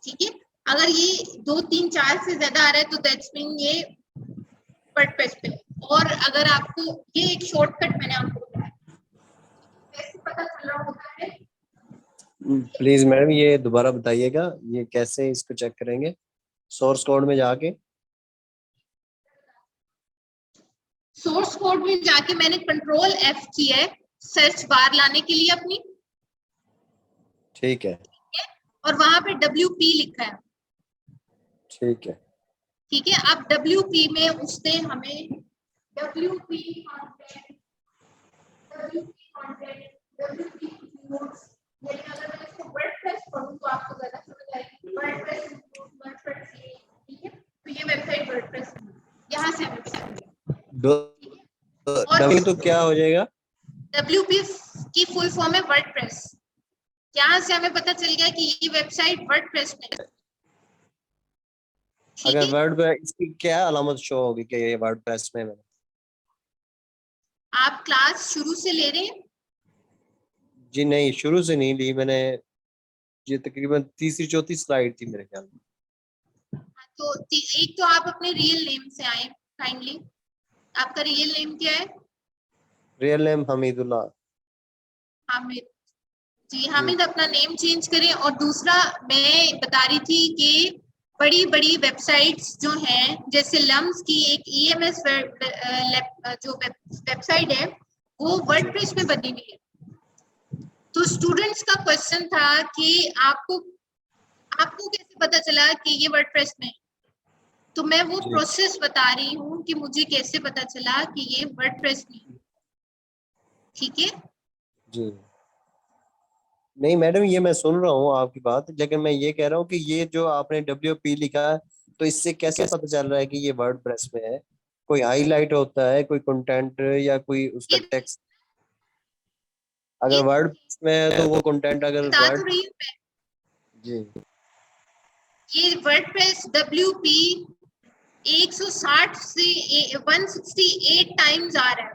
ठीक है। अगर ये 2-3-4 से ज्यादा आ रहा है तो दैट्स मीन ये वर्डप्रेस पे। और अगर आपको ये एक शॉर्टकट मैंने आपको बताया, कैसे पता चल रहा होता है? प्लीज मैडम ये दोबारा बताइएगा, ये कैसे इसको चेक करेंगे? सोर्स कोड में जाके, सोर्स कोड में जाके मैंने कंट्रोल एफ किया है सर्च बार लाने के लिए अपनी, ठीक है, और वहां पे WP लिखा है, ठीक है। ठीक है। अब WP में उसने हमें WP कंटेंट, WP नोट्स, यानी अगर मैं इसको वर्डप्रेस पढ़ूं तो आपको ज्यादा समझ आएगी। वर्डप्रेस वर्डप्रेस, ठीक है। तो ये वेबसाइट वर्डप्रेस है, यहाँ से हमें पता चलेगा। तो क्या हो जाएगा? WP की फुल फॉर्म है वर्डप्रेस, यहाँ से हमें पता चल गया कि ये वेबसाइट वर्डप्रेस में है। ठीक अगर है, वर्ड पे इसकी क्या अलामत शो होगी कि ये वर्डप्रेस में है? आप क्लास शुरू से ले रहे हैं? जी नहीं, शुरू से नहीं ली मैंने। ये तकरीबन तीसरी चौथी स्लाइड थी मेरे ख्याल में। तो एक तो आप अपने रियल नेम से आए काइंडली। आपका रियल नेम क्या है? Real name Hamidullah. हामिद। जी, जी हामिद अपना नेम चेंज करें। और दूसरा मैं बता रही थी कि बड़ी बड़ी वेबसाइट्स जो हैं, जैसे लम्स की एक EMS जो वेबसाइट है वो जी वर्डप्रेस में बनी हुई है। तो स्टूडेंट्स का क्वेश्चन था कि आपको आपको कैसे पता चला कि ये वर्डप्रेस में है? तो मैं वो जी प्रोसेस बता रही हूँ कि मुझे कैसे पता चला कि ये वर्डप्रेस में है। ठीक है, जी। नहीं मैडम, ये मैं सुन रहा हूँ आपकी बात, लेकिन मैं ये कह रहा हूँ कि ये जो आपने WP लिखा है, तो इससे कैसे पता चल रहा है कि ये वर्डप्रेस में है? कोई हाईलाइट होता है, कोई कंटेंट या कोई उसका ये टेक्स्ट? अगर ये वर्डप्रेस में है तो वो कंटेंट अगर बता तो वर्ड। रही हूँ मैं। जी ये वर्डप्रेस WP 160 से 168 टाइम्स आ रहा है।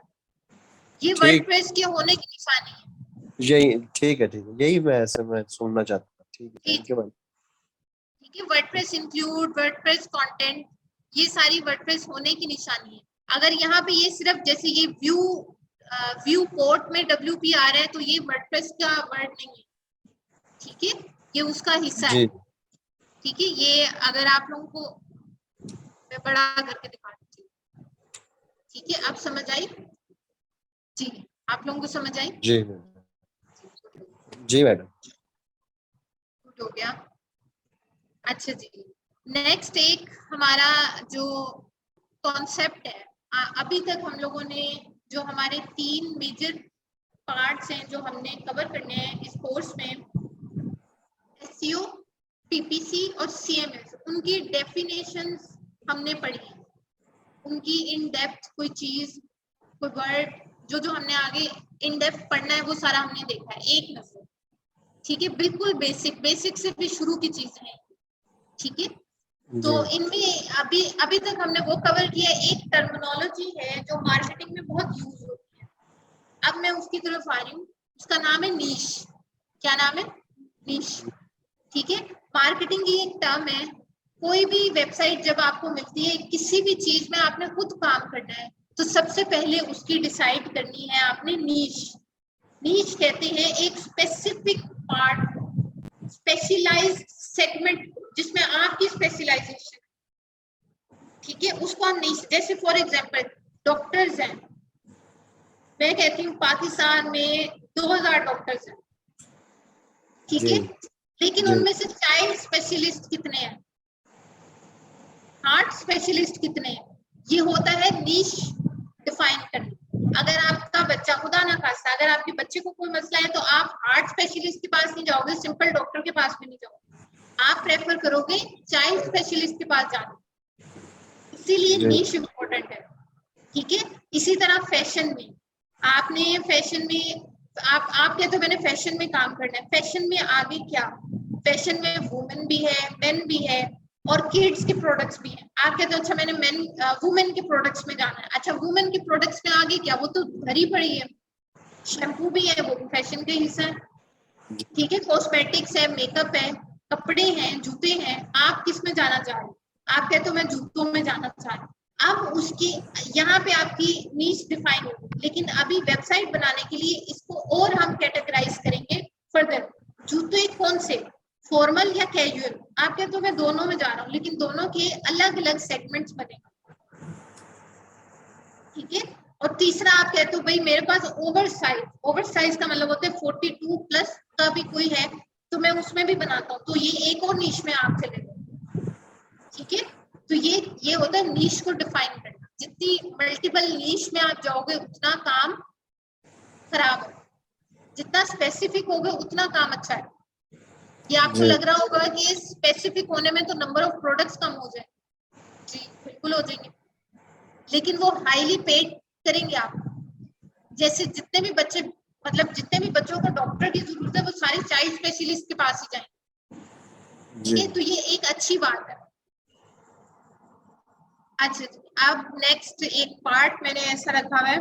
ये ठीक, वर्डप्रेस के होने की निशानी है। यही ठीक है, ठीक है, यही मैं सुनना चाहता था। ठीक है, जी थैंक यू मैम। ठीक है, वर्डप्रेस इंक्लूड, वर्डप्रेस कंटेंट, ये सारी वर्डप्रेस होने की निशानी है। अगर यहाँ पे ये सिर्फ जैसे ये व्यू पोर्ट में WP आ रहा है तो ये वर्डप्रेस का वर्ड नहीं है। ठीक है, ये उसका हिस्सा है। जी ठीक है, ये अगर आप लोगों को मैं बड़ा करके दिखा देती हूँ। ठीक है, आप समझ आई? जी, आप लोगों को समझ आई? जी जी मैडम। गुड हो गया। अच्छा जी, नेक्स्ट एक हमारा जो कॉन्सेप्ट है, अभी तक हम लोगों ने जो हमारे 3 मेजर पार्ट्स हैं जो हमने कवर करने हैं इस कोर्स में, SEO, PPC और CMS, उनकी डेफिनेशंस हमने पढ़ी है। उनकी इन डेप्थ कोई चीज, कोई वर्ड, जो जो हमने आगे इन डेप्थ पढ़ना है वो सारा हमने देखा है एक नजर। ठीक है, बिल्कुल बेसिक बेसिक से भी शुरू की चीजें हैं। ठीक है, तो जी इनमें अभी अभी तक हमने वो कवर किया। एक टर्मिनोलॉजी है जो मार्केटिंग में बहुत यूज होती है, अब मैं उसकी तरफ आ रही हूँ। उसका नाम है नीश। क्या नाम है? नीश। ठीक है, मार्केटिंग की एक टर्म है। कोई भी वेबसाइट जब आपको मिलती है, किसी भी चीज में आपने खुद काम करना है तो सबसे पहले उसकी डिसाइड करनी है आपने नीश। नीश कहते हैं एक स्पेसिफिक पार्ट, स्पेशलाइज्ड सेगमेंट जिसमें आपकी स्पेशलाइजेशन। ठीक है, उसको हम नीश, जैसे फॉर एग्जांपल डॉक्टर्स हैं, मैं कहती हूँ पाकिस्तान में 2000 डॉक्टर्स हैं। ठीक जी है, लेकिन जी उनमें से चाइल्ड स्पेशलिस्ट कितने हैं, हार्ट स्पेशलिस्ट कितने हैं? ये होता है नीश डिफाइन करना। अगर आपका बच्चा, खुदा ना खास्ता, अगर आपके बच्चे को कोई मसला है तो आप हार्ट स्पेशलिस्ट के पास नहीं जाओगे, सिंपल डॉक्टर के पास भी नहीं जाओगे, आप प्रेफर करोगे चाइल्ड स्पेशलिस्ट के पास जाना। इसीलिए जी नीश इम्पोर्टेंट है। ठीक है, इसी तरह फैशन में, आपने फैशन में आप कहते हो मैंने फैशन में काम करना है, फैशन में आगे क्या, फैशन में वुमेन भी है, मेन भी है और किड्स के प्रोडक्ट्स भी हैं। आप कहते हो अच्छा मैंने वुमेन के प्रोडक्ट्स में जाना है। अच्छा, वुमेन के प्रोडक्ट्स में आगे क्या, वो तो भरी पड़ी है, शैम्पू भी है, वो भी फैशन का हिस्सा है। ठीक है, कॉस्मेटिक्स है, मेकअप है, कपड़े हैं, जूते हैं, आप किस में जाना चाह रहे हो? आप कहते हो मैं जूतों में जाना चाह रहा हूँ। अब उसकी यहाँ पे आपकी नीश डिफाइन होगी, लेकिन अभी वेबसाइट बनाने के लिए इसको और हम कैटेगराइज करेंगे फर्दर। जूते कौन से, फॉर्मल या कैजुअल? आप कहते हो मैं दोनों में जा रहा हूँ, लेकिन दोनों के अलग अलग सेगमेंट्स बनेंगे। ठीक है, और तीसरा आप कहते हो भाई मेरे पास ओवर साइज का मतलब होता है 42 प्लस का भी कोई है तो मैं उसमें भी बनाता हूँ, तो ये एक और नीश में आप चले गए। ठीक है, तो ये होता है नीश को डिफाइन करना। जितनी मल्टीपल नीश में आप जाओगे उतना काम खराब है, जितना स्पेसिफिक होगा उतना काम अच्छा है। ये आपको जी लग रहा होगा कि स्पेसिफिक होने में तो नंबर ऑफ प्रोडक्ट्स कम हो जाए, जी बिल्कुल हो जाएंगे, लेकिन वो हाईली पेड करेंगे आप। जैसे जितने भी बच्चे मतलब जितने भी बच्चों को डॉक्टर की जरूरत है वो सारे चाइल्ड स्पेशलिस्ट के पास ही जाएंगे। ठीक है, तो ये एक अच्छी बात है। अच्छा जी, अब नेक्स्ट एक पार्ट मैंने ऐसा रखा है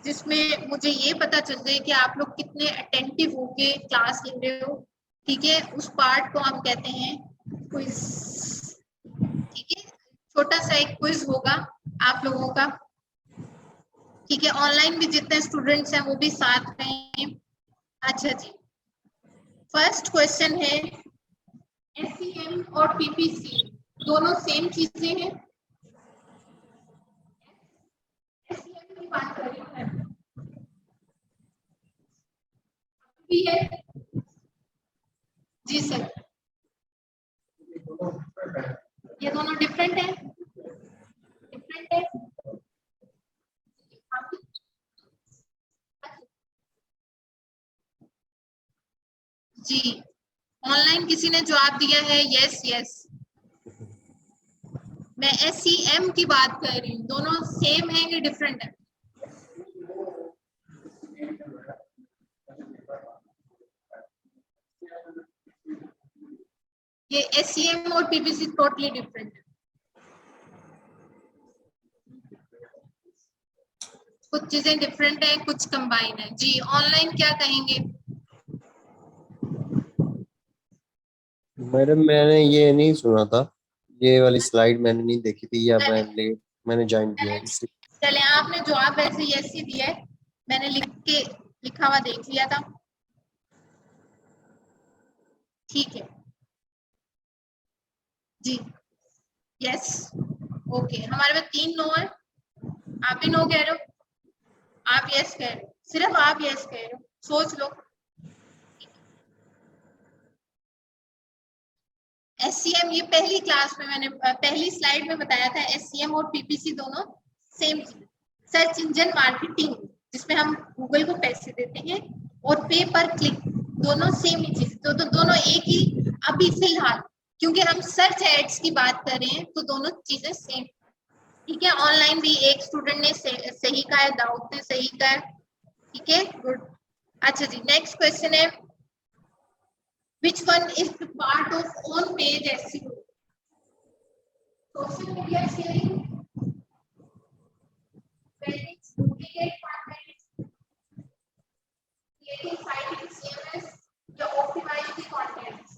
जिसमें मुझे ये पता चल जाए कि आप लोग कितने अटेंटिव होके क्लास ले रहे हो। ठीक है, उस पार्ट को हम कहते हैं क्विज। ठीक है, छोटा सा एक क्विज होगा आप लोगों का। ठीक है, ऑनलाइन भी जितने स्टूडेंट्स हैं वो भी साथ रहें। अच्छा जी, फर्स्ट क्वेश्चन है, एसईएम और पीपीसी दोनों सेम चीजें हैं? एसईएम की बात कर रही हूँ भी है जी सर, ये दोनों डिफरेंट है? डिफरेंट है जी। ऑनलाइन किसी ने जवाब दिया है यस यस। मैं एसईएम की बात कर रही हूँ, दोनों सेम है कि डिफरेंट है? ये एसईएम और पीपीसी टोटली डिफरेंट है। कुछ चीजें डिफरेंट है, कुछ कंबाइन है जी। ऑनलाइन क्या कहेंगे? मैडम मैंने ये नहीं सुना था, ये वाली स्लाइड मैंने नहीं देखी थी, या मैं लेट मैंने ज्वाइन किया है इसलिए। चले, आपने जवाब वैसे यस ही दिया है, मैंने लिखा हुआ देख लिया था। ठीक है जी, यस ओके। हमारे पास 3 नो है, आप भी नो कह रहे हो, आप यस कह रहे हो, सिर्फ आप यस कह रहे हो, सोच लो। एससीएम, ये पहली क्लास में मैंने पहली स्लाइड में बताया था, एससीएम और पीपीसी दोनों सेम चीज। सर्च इंजन मार्केटिंग जिसमें हम गूगल को पैसे देते हैं, और पे पर क्लिक दोनों सेम ही चीज, तो दोनों एक ही अभी फिलहाल, क्योंकि हम सर्च एड्स की बात कर रहे हैं तो दोनों चीजें सेम। ठीक है, ऑनलाइन भी एक स्टूडेंट ने सही कहा है, दाऊद ने सही कहा है। ठीक है, गुड। अच्छा जी, नेक्स्ट क्वेश्चन है, which one is the part of on page SEO? Social media sharing, credits, duplicate content, creating site in CMS, या optimize the contents?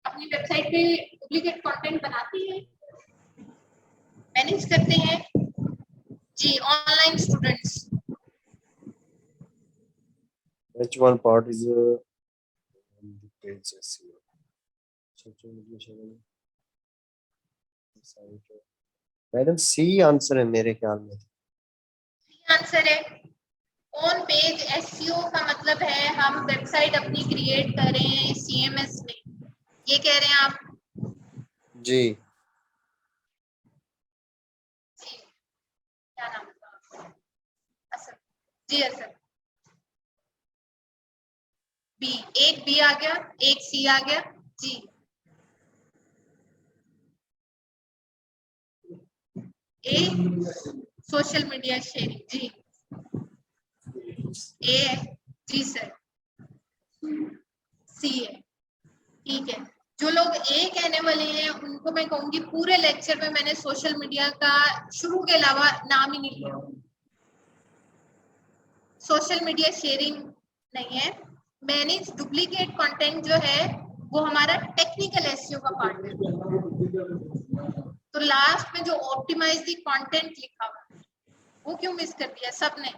अपनी वेबसाइट पे डुप्लीकेट कंटेंट बनाती है, मैनेज करते हैं जी online students. Which one part is on the page SEO? Social media sharing. Madam C answer है मेरे ख्याल में। आंसर है ऑन पेज एसईओ का मतलब है हम वेबसाइट अपनी क्रिएट कर रहे हैं सीएमएस में, ये कह रहे हैं आप? जी जी, क्या नाम था? असद जी, असद। बी, एक बी आ गया, एक सी आ गया जी। ए सोशल मीडिया शेयरिंग जी, ए है जी सर, सी है। ठीक है, जो लोग ए कहने वाले हैं उनको मैं कहूंगी पूरे लेक्चर में मैंने सोशल मीडिया का शुरू के अलावा नाम ही नहीं लिया। सोशल मीडिया शेयरिंग नहीं है। मैनेज डुप्लीकेट कंटेंट जो है वो हमारा टेक्निकल एसईओ का पार्ट है। तो लास्ट में जो ऑप्टिमाइज द कंटेंट लिखा हुआ वो क्यों मिस कर दिया सबने?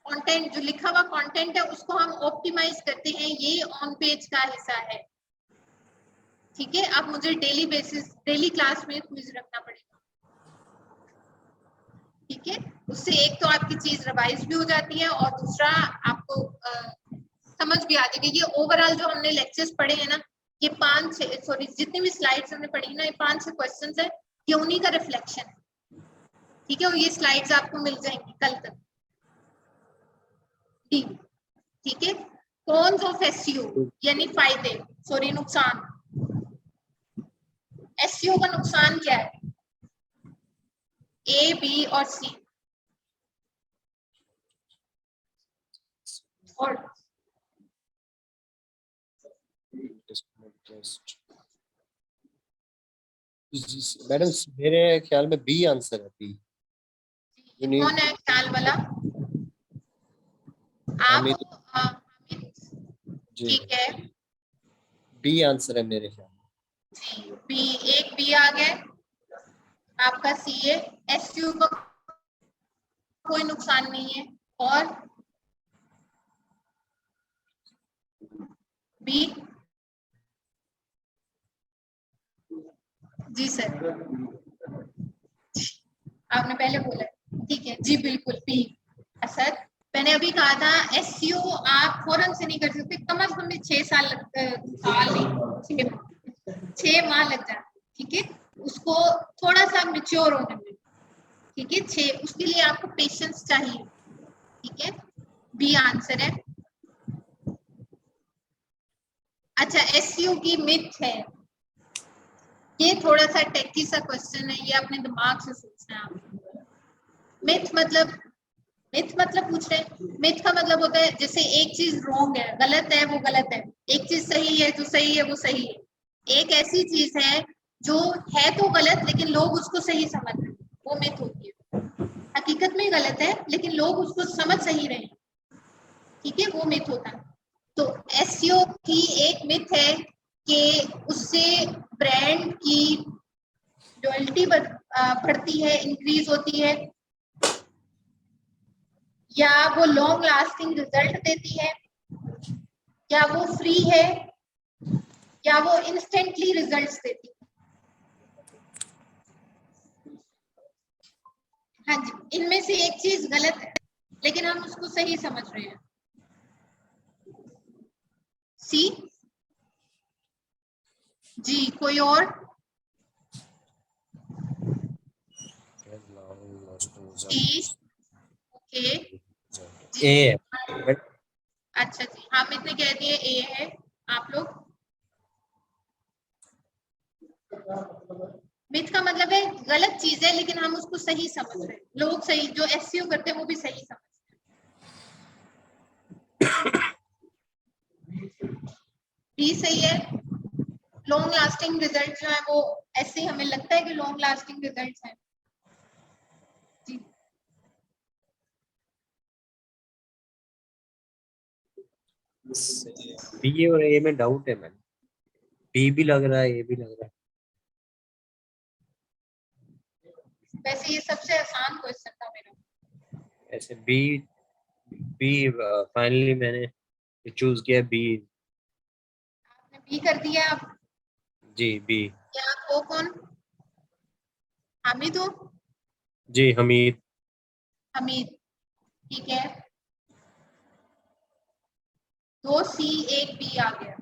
कंटेंट जो लिखा हुआ कंटेंट है उसको हम ऑप्टिमाइज करते हैं, ये ऑन पेज का हिस्सा है। ठीक है, अब मुझे डेली क्लास में क्विज रखना पड़ेगा। ठीक है, उससे एक तो आपकी चीज रिवाइज भी हो जाती है और दूसरा आपको समझ भी आ जाएगी। ये ओवरऑल जो हमने लेक्चर्स पढ़े हैं ना, ये 5-6 सॉरी जितनी भी स्लाइड्स हमने पढ़ी ना, ये 5-6 क्वेश्चंस है, ये उन्हीं का रिफ्लेक्शन है। ठीक है, और ये स्लाइड्स आपको मिल जाएंगी कल तक। ठीक है, कॉन्स ऑफ एसईओ यानी फायदे, सॉरी नुकसान। एसईओ का नुकसान क्या है? ए, बी और सी। और मैडम मेरे ख्याल में बी आंसर है, बी। ये कौन है ख्याल वाला? आप हामिद हामिद, जी, ठीक है बी आंसर है मेरे ख्याल में। जी। बी, एक बी आ गया आपका। सी है, एसयू का कोई नुकसान नहीं है। और बी, जी सर, आपने पहले बोला, ठीक है जी, बिल्कुल बी। सर मैंने अभी कहा था एसयू आप फौरन से नहीं कर सकते, कम से कम 6 साल साल नहीं, 6 माह लग जाते, ठीक है, उसको थोड़ा सा मिच्योर होने में, ठीक है। 6, उसके लिए आपको पेशेंस चाहिए, ठीक है। बी आंसर है। अच्छा, एसयू की मिथ है, ये थोड़ा सा टेकी सा क्वेश्चन है, ये अपने दिमाग से सोचना है आप। मिथ मतलब पूछ रहे हैं, मिथ का मतलब होता है जैसे एक चीज रॉन्ग है, गलत है वो गलत है, एक चीज सही है जो सही है वो सही है। एक ऐसी चीज है जो है तो गलत लेकिन लोग उसको सही समझ रहे हैं, वो मिथ होती है। हकीकत में गलत है लेकिन लोग उसको समझ सही रहे हैं, ठीक है, वो मिथ होता है। तो एसईओ की एक मिथ है कि उससे ब्रांड की लॉयल्टी बढ़ती है, इंक्रीज होती है, या वो लॉन्ग लास्टिंग रिजल्ट देती है, या वो फ्री है, या वो इंस्टेंटली रिजल्ट्स देती है। हाँ जी, इनमें से एक चीज गलत है लेकिन हम उसको सही समझ रहे हैं। सी, जी, कोई और? सी, ओके ए जी। है। अच्छा जी, हामिद ने कह दिया ए है। आप लोग? मिथ का मतलब है गलत चीज है लेकिन हम उसको सही समझ रहे हैं, लोग सही जो एसईओ करते हैं वो भी सही समझते हैं। बी सही है। लॉन्ग लास्टिंग रिजल्ट जो है वो ऐसे हमें लगता है कि लॉन्ग लास्टिंग रिजल्ट है जी। बी और ए में डाउट है मैम, बी भी लग रहा है, ए भी लग रहा है। वैसे ये सबसे आसान क्वेश्चन था मेरा। ऐसे बी, बी फाइनली मैंने चूज किया बी। आपने बी कर दिया आप? जी बी। क्या आप हो कौन? हामिद हो? जी हमीद। हमीद, ठीक है। 2 सी 1 बी आ गया।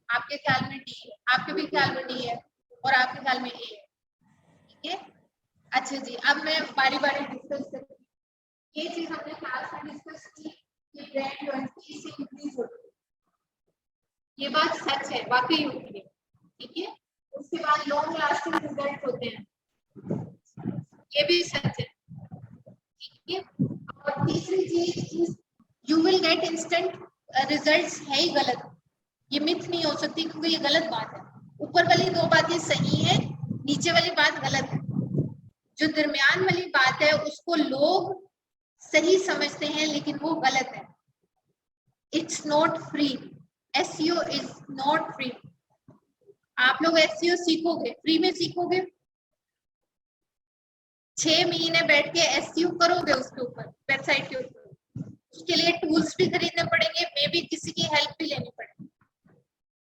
आपके ख्याल में डी है, आपके भी ख्याल में डी है, और आपके ख्याल में ए है, ठीक है। अच्छा जी, अब मैं बारी बारी डिस्कस करती हूँ। ये चीज हमने क्लास में डिस्कस की कि ब्रांड लॉयल्टी से इंक्रीज होती है, ये बात सच है, वाकई होती है, ठीक है। उसके बाद लॉन्ग लास्टिंग रिजल्ट होते हैं, ये भी सच है, ठीक है। और तीसरी चीज, you will get instant results है ही गलत, ये मिथ नहीं हो सकती क्योंकि ये गलत बात है। ऊपर वाली 2 बातें सही है, नीचे वाली बात गलत है। जो दरमियान वाली बात है उसको लोग सही समझते हैं लेकिन वो गलत है। It's not free, SEO is not free. आप लोग एसईओ सीखोगे, फ्री में सीखोगे, 6 महीने बैठ के एसईओ करोगे उसके ऊपर, वेबसाइट के ऊपर, उसके लिए टूल्स भी खरीदने पड़ेंगे, मे बी किसी की हेल्प भी लेनी पड़ेगी।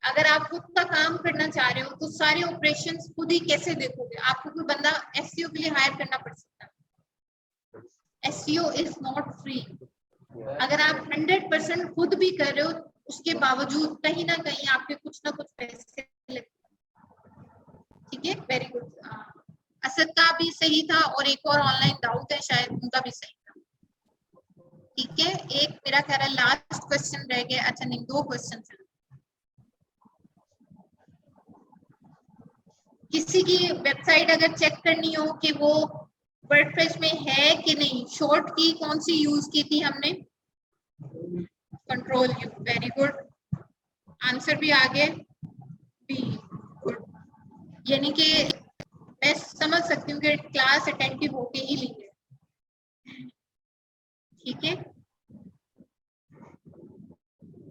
अगर आप खुद का काम करना चाह रहे हो तो सारे ऑपरेशंस खुद ही कैसे देखोगे, आपको कोई बंदा एसईओ के लिए हायर करना पड़ सकता है। SEO is not free. अगर आप 100% खुद भी कर रहे हो उसके बावजूद कहीं ना कहीं आपके कुछ ना कुछ पैसे लगते, ठीक है। Very good. असद का भी सही था और एक और ऑनलाइन डाउट है शायद उनका भी सही था, ठीक है। एक मेरा कह रहा है लास्ट क्वेश्चन रह गया, अच्छा नहीं 2 क्वेश्चन है। किसी की वेबसाइट अगर चेक करनी हो कि वो वर्डप्रेस में है कि नहीं, शॉर्ट की कौन सी यूज की थी हमने, control you, very good, answer भी आ गए, बी गुड। यानी कि मैं समझ सकती हूँ कि क्लास अटेंटिव होके ही ली है, ठीक है।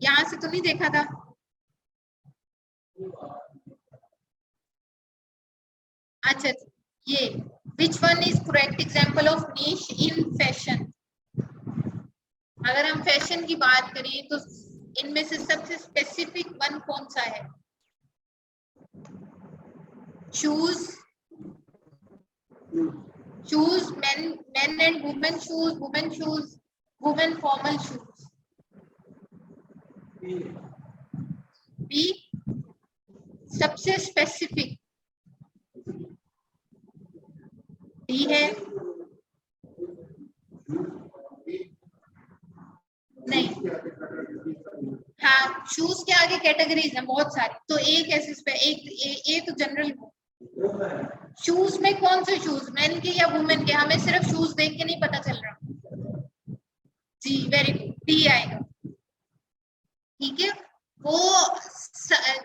यहाँ से तो नहीं देखा था। अच्छा, ये which one is correct example of niche in fashion. अगर हम फैशन की बात करें तो इनमें से सबसे स्पेसिफिक वन कौन सा है? Shoes, shoes, men and women shoes, women shoes, women formal shoes। B सबसे स्पेसिफिक, डी है, नहीं, हाँ शूज के आगे कैटेगरीज हैं बहुत सारी, तो एक ऐसे एक तो जनरल, शूज में कौन से शूज, मेन के या वुमेन के? हमें सिर्फ शूज देख के नहीं पता चल रहा। जी वेरी गुड, डी आएगा, ठीक है। वो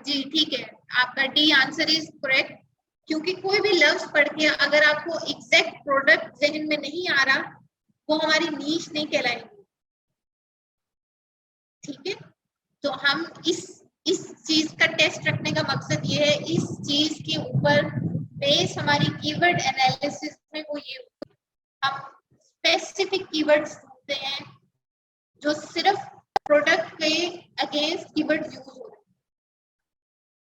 जी ठीक है, आपका डी आंसर इज करेक्ट, क्योंकि कोई भी लफ्ज पढ़ के अगर आपको एग्जैक्ट प्रोडक्ट जहन में नहीं आ रहा, वो हमारी नीश नहीं कहलाएगी, ठीक है। तो हम इस चीज का टेस्ट रखने का मकसद ये है, इस चीज के ऊपर बेस हमारी कीवर्ड एनालिसिस में वो ये, हम स्पेसिफिक कीवर्ड्स ढूंढते हैं जो सिर्फ प्रोडक्ट के अगेंस्ट कीवर्ड यूज हो रहे हैं।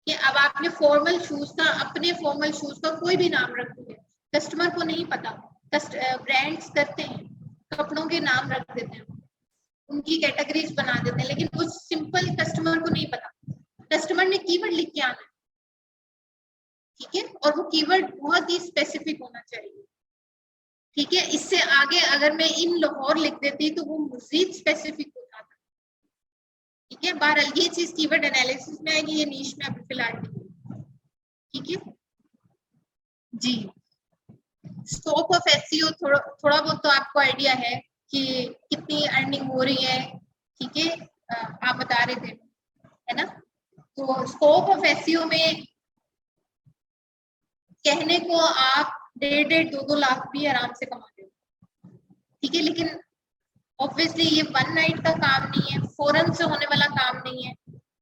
कि अब आपने फॉर्मल शूज का, अपने फॉर्मल शूज का कोई भी नाम रख दिया, कस्टमर को नहीं पता, ब्रांड्स करते हैं, कपड़ों के नाम रख देते हैं, उनकी कैटेगरीज बना देते हैं, लेकिन वो सिंपल कस्टमर को नहीं पता, कस्टमर ने कीवर्ड लिख के आना है, ठीक है, और वो कीवर्ड बहुत ही स्पेसिफिक होना चाहिए, ठीक है। इससे आगे अगर मैं इन लाहौर लिख देती तो वो मजीद स्पेसिफिक हो जाता, ठीक है। बहरहाल ये चीज कीवर्ड एनालिसिस में आएगी, ये नीश में अभी फिलहाल, ठीक है जी। स्कोप ऑफ एसईओ थोड़ा बहुत तो आपको आइडिया है कि कितनी अर्निंग हो रही है, ठीक है, आप बता रहे थे, है ना। तो स्कोप ऑफ एसईओ में कहने को आप 1.5-2 लाख भी आराम से कमाते हो, ठीक है, लेकिन ऑब्वियसली ये वन नाइट का काम नहीं है, फौरन से होने वाला काम नहीं है,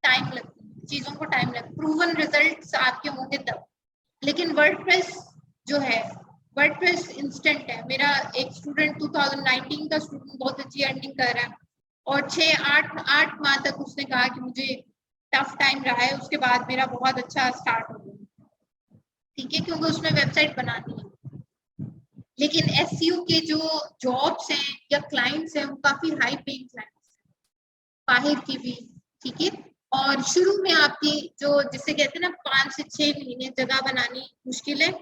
टाइम लगता है, चीजों को टाइम लगता है, प्रूवन रिजल्ट्स आपके होंगे तब। लेकिन वर्डप्रेस जो है, वर्डप्रेस इंस्टेंट है। मेरा एक स्टूडेंट 2019 का स्टूडेंट बहुत अच्छी अर्निंग कर रहा है, और 6-8 माह तक उसने कहा कि मुझे टफ टाइम रहा है, उसके बाद मेरा बहुत अच्छा स्टार्ट हो गया, ठीक है, क्योंकि उसने वेबसाइट बना दी है। लेकिन एसईओ के जो जॉब्स हैं या क्लाइंट्स हैं वो काफी हाई पेइंग क्लाइंट्स हैं, बाहर की भी, ठीक है। और शुरू में आपकी जो जिसे कहते हैं ना 5 से 6 महीने जगह बनानी मुश्किल है,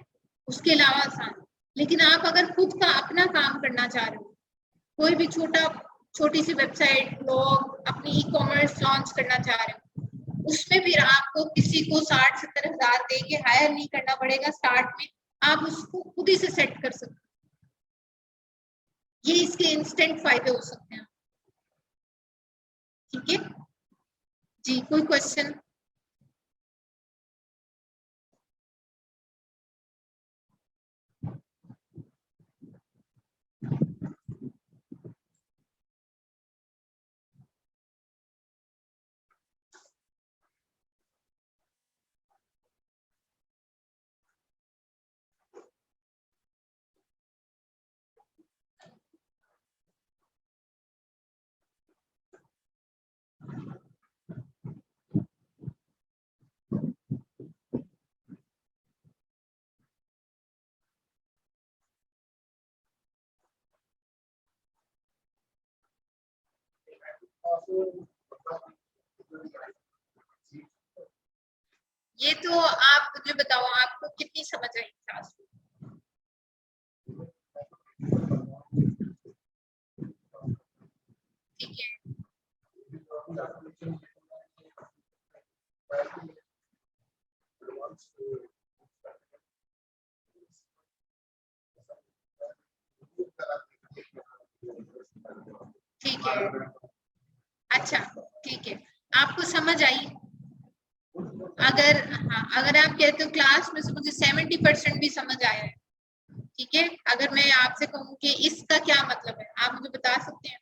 उसके अलावा आसान। लेकिन आप अगर खुद का अपना काम करना चाह रहे हो, कोई भी छोटी सी वेबसाइट, ब्लॉग, अपनी ई कॉमर्स लॉन्च करना चाह रहे हो, उसमें भी आपको किसी को 60-70 हजार दे के हायर नहीं करना पड़ेगा स्टार्ट में, आप उसको खुद ही से सेट कर सकते हो। ये इसके इंस्टेंट फायदे हो सकते हैं, ठीक है जी। कोई क्वेश्चन? ये तो आप मुझे बताओ, आपको कितनी समझ आई क्लास में? ठीक है, समझ आई? अगर हाँ, अगर आप कहते हो क्लास में से मुझे 70% भी समझ आया है, ठीक है, अगर मैं आपसे कहूँ कि इसका क्या मतलब है, आप मुझे बता सकते हैं?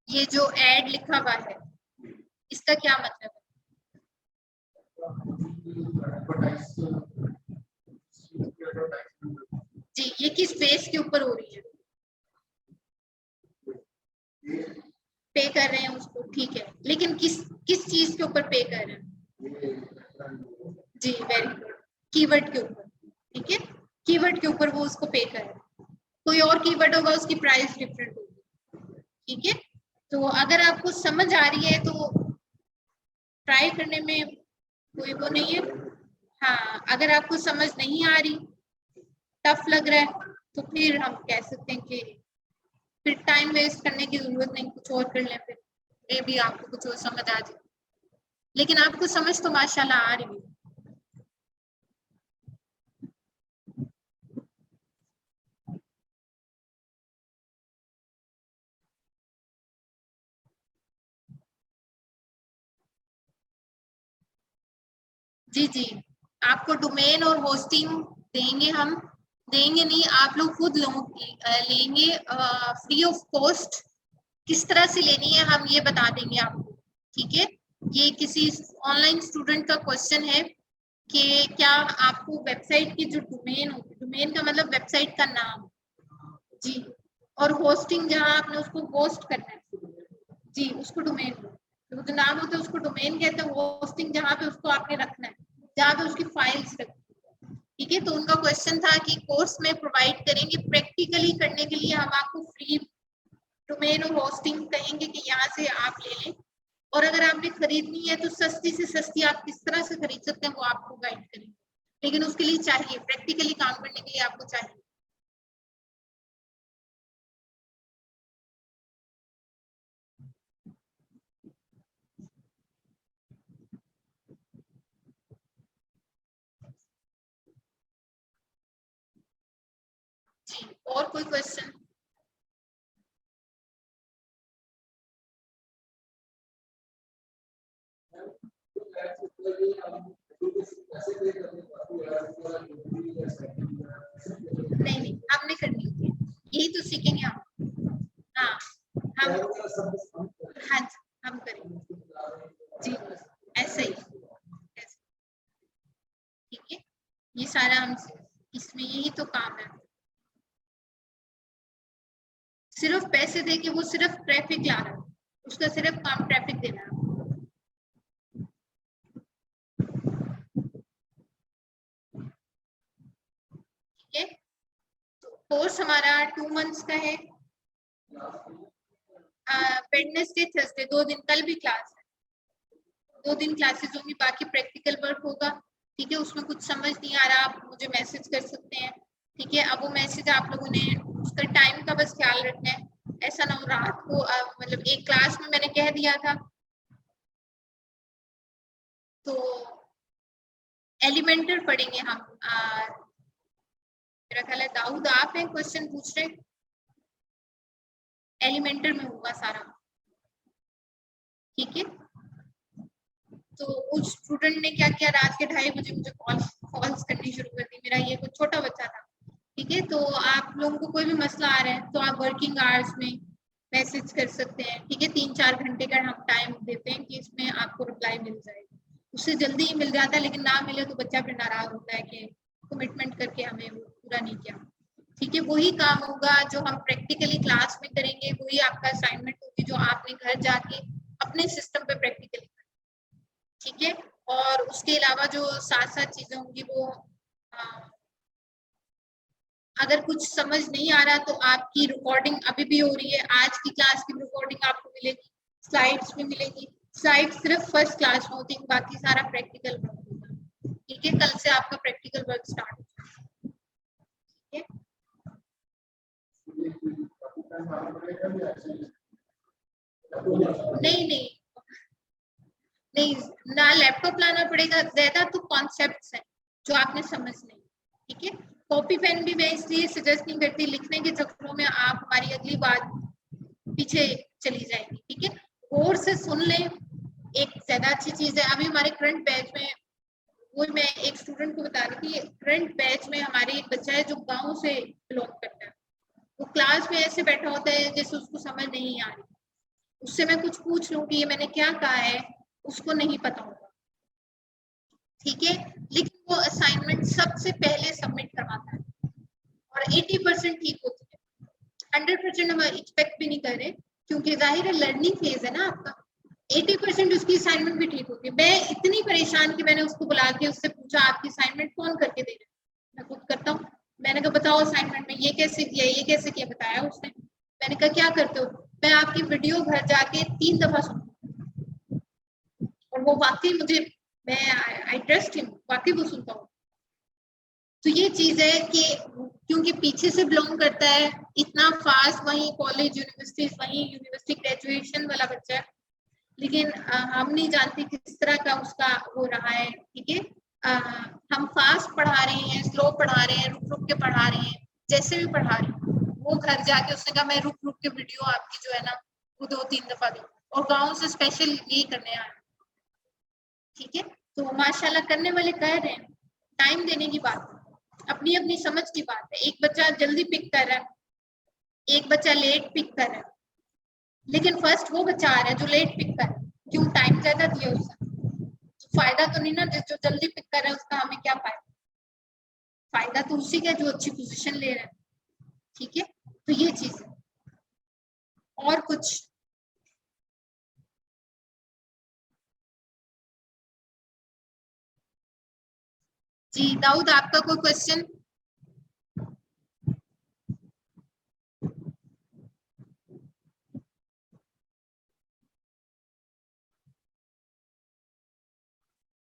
ये जो ऐड लिखा हुआ है इसका क्या मतलब है? जी, ये किस बेस के ऊपर हो रही है? पे कर रहे हैं उसको, ठीक है, लेकिन किस किस चीज के ऊपर पे कर रहे हैं? जी, वेरी गुड, कीवर्ड के ऊपर, ठीक है, कीवर्ड के ऊपर वो उसको पे कर रहे हैं। कोई और कीवर्ड होगा उसकी प्राइस डिफरेंट होगी, ठीक है। तो अगर आपको समझ आ रही है तो ट्राई करने में कोई वो नहीं है। हाँ, अगर आपको समझ नहीं आ रही, टफ लग रहा है, तो फिर हम कह सकते हैं कि फिर टाइम वेस्ट करने की जरूरत नहीं, कुछ और कर लें, फिर ये भी आपको कुछ और समझ आ जाए। लेकिन आपको समझ तो माशाल्लाह आ रही है। जी जी, आपको डोमेन और होस्टिंग देंगे हम, देंगे नहीं, आप लोग खुद लेंगे फ्री ऑफ कॉस्ट। किस तरह से लेनी है हम ये बता देंगे आपको, ठीक है। ये किसी ऑनलाइन स्टूडेंट का क्वेश्चन है कि क्या आपको वेबसाइट की जो डोमेन होती है, डोमेन का मतलब वेबसाइट का नाम, जी, और होस्टिंग जहां आपने उसको होस्ट करना है, जी, उसको डोमेन, तो जो नाम होता है उसको डोमेन कहते हैं, होस्टिंग जहाँ पे उसको आपने रखना है, जहाँ पे उसकी फाइल्स रखनी है, ठीक है। तो उनका क्वेश्चन था कि कोर्स में प्रोवाइड करेंगे, प्रैक्टिकली करने के लिए हम आपको फ्री डोमेन और होस्टिंग कहेंगे कि यहाँ से आप ले लें, और अगर आपने खरीदनी है तो सस्ती से सस्ती आप किस तरह से खरीद सकते हैं वो आपको गाइड करेंगे, लेकिन उसके लिए चाहिए, प्रैक्टिकली काम करने के लिए आपको चाहिए। जी, और कोई क्वेश्चन? नहीं नहीं, हमने करनी होती है, यही तो सीखेंगे हम। हाँ, हम, हाँ जी, हम करेंगे, जी, ऐसे ही, ऐसे, ठीक है, ये सारा हम, इसमें यही तो काम है, सिर्फ पैसे दे के वो सिर्फ ट्रैफिक ला रहा है, उसका सिर्फ काम ट्रैफिक देना है, ठीक है। तो कोर्स हमारा 2 मंथ्स का है, वेडनेसडे थर्सडे 2 दिन, कल भी क्लास है, 2 दिन क्लासेस होंगी, बाकी प्रैक्टिकल वर्क होगा, ठीक है। उसमें कुछ समझ नहीं आ रहा आप मुझे मैसेज कर सकते हैं, ठीक है। अब वो मैसेज आप लोगों ने उसका टाइम का बस ख्याल रखना है, ऐसा ना हो रात को मतलब एक क्लास में मैंने कह दिया था, तो एलिमेंटर पढ़ेंगे हम, मेरा ख्याल है दाऊद आप हैं क्वेश्चन पूछ रहे, एलिमेंटर में होगा सारा, ठीक है। तो उस स्टूडेंट ने क्या किया, रात के 2:30 बजे मुझे कॉल्स करनी शुरू कर दी, मेरा ये कुछ छोटा बच्चा था, ठीक है। तो आप लोगों को कोई भी मसला आ रहा है तो आप वर्किंग आवर्स में मैसेज कर सकते हैं, ठीक है, 3-4 घंटे का हम टाइम देते हैं कि इसमें आपको रिप्लाई मिल जाएगा, उससे जल्दी ही मिल जाता है, लेकिन ना मिले तो बच्चा फिर नाराज होता है कि कमिटमेंट करके हमें वो पूरा नहीं किया, ठीक है। वही काम होगा जो हम प्रैक्टिकली क्लास में करेंगे, वही आपका असाइनमेंट होगी जो आपने घर जाके अपने सिस्टम पे प्रैक्टिकली, ठीक है। और उसके अलावा जो साथ साथ चीजें होंगी वो अगर कुछ समझ नहीं आ रहा तो आपकी रिकॉर्डिंग अभी भी हो रही है, आज की क्लास की रिकॉर्डिंग आपको मिलेगी, स्लाइड्स भी मिलेगी, स्लाइड सिर्फ फर्स्ट क्लास में होती है, बाकी सारा प्रैक्टिकल वर्क होगा, ठीक है। कल से आपका प्रैक्टिकल वर्क स्टार्ट होगा, ठीक है। नहीं नहीं नहीं, ना लैपटॉप लाना पड़ेगा, ज्यादा तो कॉन्सेप्ट्स हैं जो आपने समझने, ठीक है। कॉपी पेन भी मैं इसलिए सजेस्ट नहीं करती, लिखने के चक्करों में आप हमारी अगली बात पीछे चली जाएगी। ठीक है, गौर से सुन लें, एक ज्यादा अच्छी चीज है। अभी हमारे करंट बैच में, वो मैं एक स्टूडेंट को बता रही थी, करंट बैच में हमारे एक बच्चा है जो गांव से बिलोंग करता है। वो क्लास में ऐसे बैठा होता है जैसे उसको समझ नहीं आ रही, उससे मैं कुछ पूछ लूं कि ये मैंने क्या कहा है, उसको नहीं पता होगा। ठीक है, लेकिन वो असाइनमेंट सबसे पहले सबमिट करवाता है और 80% ठीक होती है। 100% हम एक्सपेक्ट भी नहीं कर रहे, क्योंकि जाहिर है लर्निंग फेज है ना आपका। 80% उसकी असाइनमेंट भी ठीक होती है। मैं इतनी परेशान कि मैंने उसको बुला के उससे पूछा, आपकी असाइनमेंट कौन करके दे रहा है? मैं खुद करता हूँ। मैंने कहा बताओ असाइनमेंट में ये कैसे किया, ये कैसे किया, बताया उसने। मैंने कहा क्या करते हो? मैं आपकी वीडियो घर जाके 3 दफा सुनती, और वो वाकई मुझे, मैं आई ट्रस्ट हिम, वाकई वो सुनता हूँ। तो ये चीज है कि क्योंकि पीछे से बिलोंग करता है, इतना फास्ट, वहीं कॉलेज यूनिवर्सिटी, वहीं यूनिवर्सिटी ग्रेजुएशन वाला बच्चा है, लेकिन हम नहीं जानते किस तरह का उसका वो रहा है। ठीक है, हम फास्ट पढ़ा रहे हैं, स्लो पढ़ा रहे हैं, रुक रुक के पढ़ा रहे हैं, जैसे भी पढ़ा रहे हैं। वो घर जाके उसने कहा मैं रुक रुक के वीडियो आपकी जो है ना वो 2-3 दफा दी, और गाँव से स्पेशल यही करने आया। ठीक है, तो माशाल्लाह करने वाले कर रहे हैं। टाइम देने की बात है, अपनी अपनी समझ की बात है। एक बच्चा जल्दी पिक कर रहा है, एक बच्चा लेट पिक कर रहा है, लेकिन फर्स्ट वो बच्चा आ रहा है जो लेट पिक कर रहा है। क्यों? टाइम ज्यादा दिया उसने, तो फायदा तो नहीं ना, जो जल्दी पिक कर रहा है उसका हमें क्या फायदा? फायदा तो उसी का जो अच्छी पोजीशन ले रहा है। ठीक है, तो ये चीज है। और कुछ? जी दाऊद, आपका कोई question?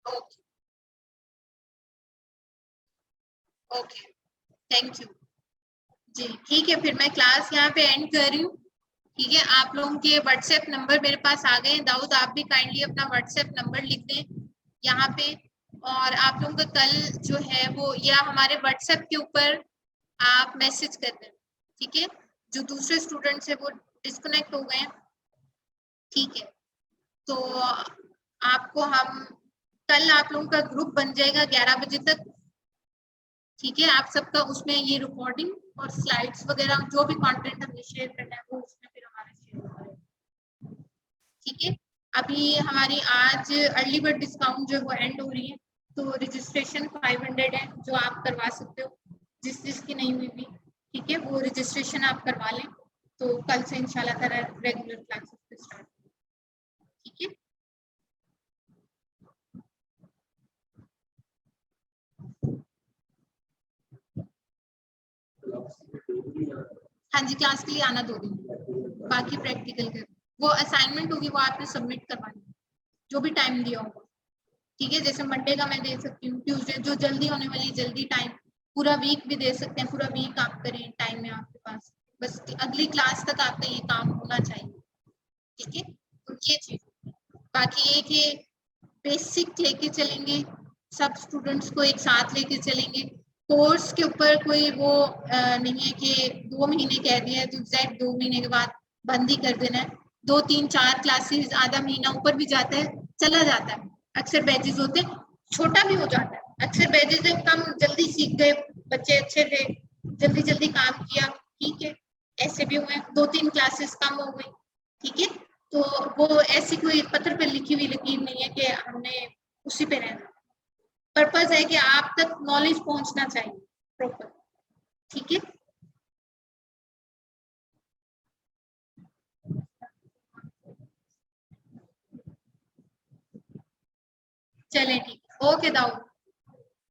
Okay okay, thank you. जी ठीक है, फिर मैं क्लास यहाँ पे एंड कर रही हूँ। ठीक है, आप लोगों के व्हाट्सएप नंबर मेरे पास आ गए हैं। दाऊद आप भी काइंडली अपना व्हाट्सएप नंबर लिख दें यहाँ पे, और आप लोगों का कल जो है वो, या हमारे व्हाट्सएप के ऊपर आप मैसेज कर दें। ठीक है, जो दूसरे स्टूडेंट्स है वो डिस्कनेक्ट हो गए हैं। ठीक है, तो आपको हम कल, आप लोगों का ग्रुप बन जाएगा 11 बजे तक। ठीक है, आप सबका उसमें ये रिकॉर्डिंग और स्लाइड्स वगैरह जो भी कंटेंट हमने शेयर करना है वो उसमें फिर हमारा शेयर होगा। ठीक है, अभी हमारी आज अर्ली बर्ड डिस्काउंट जो है वो एंड हो रही है, तो रजिस्ट्रेशन 500 है जो आप करवा सकते हो, जिसकी नहीं हुई भी। ठीक है, वो रजिस्ट्रेशन आप करवा लें, तो कल से इंशाल्लाह तरह रेगुलर क्लासेस स्टार्ट। ठीक है, हाँ जी, क्लास के लिए आना 2 दिन, बाकी प्रैक्टिकल कर, वो असाइनमेंट होगी वो आपने सबमिट करवानी, जो भी टाइम दिया होगा। ठीक है, जैसे मंडे का मैं दे सकती हूँ, ट्यूसडे जो जल्दी होने वाली जल्दी टाइम, पूरा वीक भी दे सकते हैं, पूरा वीक आप करें, टाइम है आपके पास, बस अगली क्लास तक आपका ये काम होना चाहिए। ठीक है, तो ये चीज, बाकी एक ये बेसिक लेके चलेंगे, सब स्टूडेंट्स को एक साथ लेके चलेंगे। कोर्स के ऊपर कोई वो नहीं है कि 2 महीने कह दिया तो एग्जैक्ट 2 महीने के बाद बंद ही कर देना है। 2-3-4 क्लासेस, आधा महीना ऊपर भी जाता है, चला जाता है। अक्सर बैचेस होते हैं, छोटा भी हो जाता है। अक्सर बैचेस जब कम जल्दी सीख गए बच्चे, अच्छे थे, जल्दी जल्दी काम किया, ठीक है, ऐसे भी हुए। 2-3 क्लासेस कम हो गई। ठीक है, तो वो ऐसी कोई पत्थर पे लिखी हुई लकीर नहीं है कि हमने उसी पे रहना। पर्पस है कि आप तक नॉलेज पहुंचना चाहिए प्रॉपर। ठीक है, चलें ठीक, ओके दाऊद।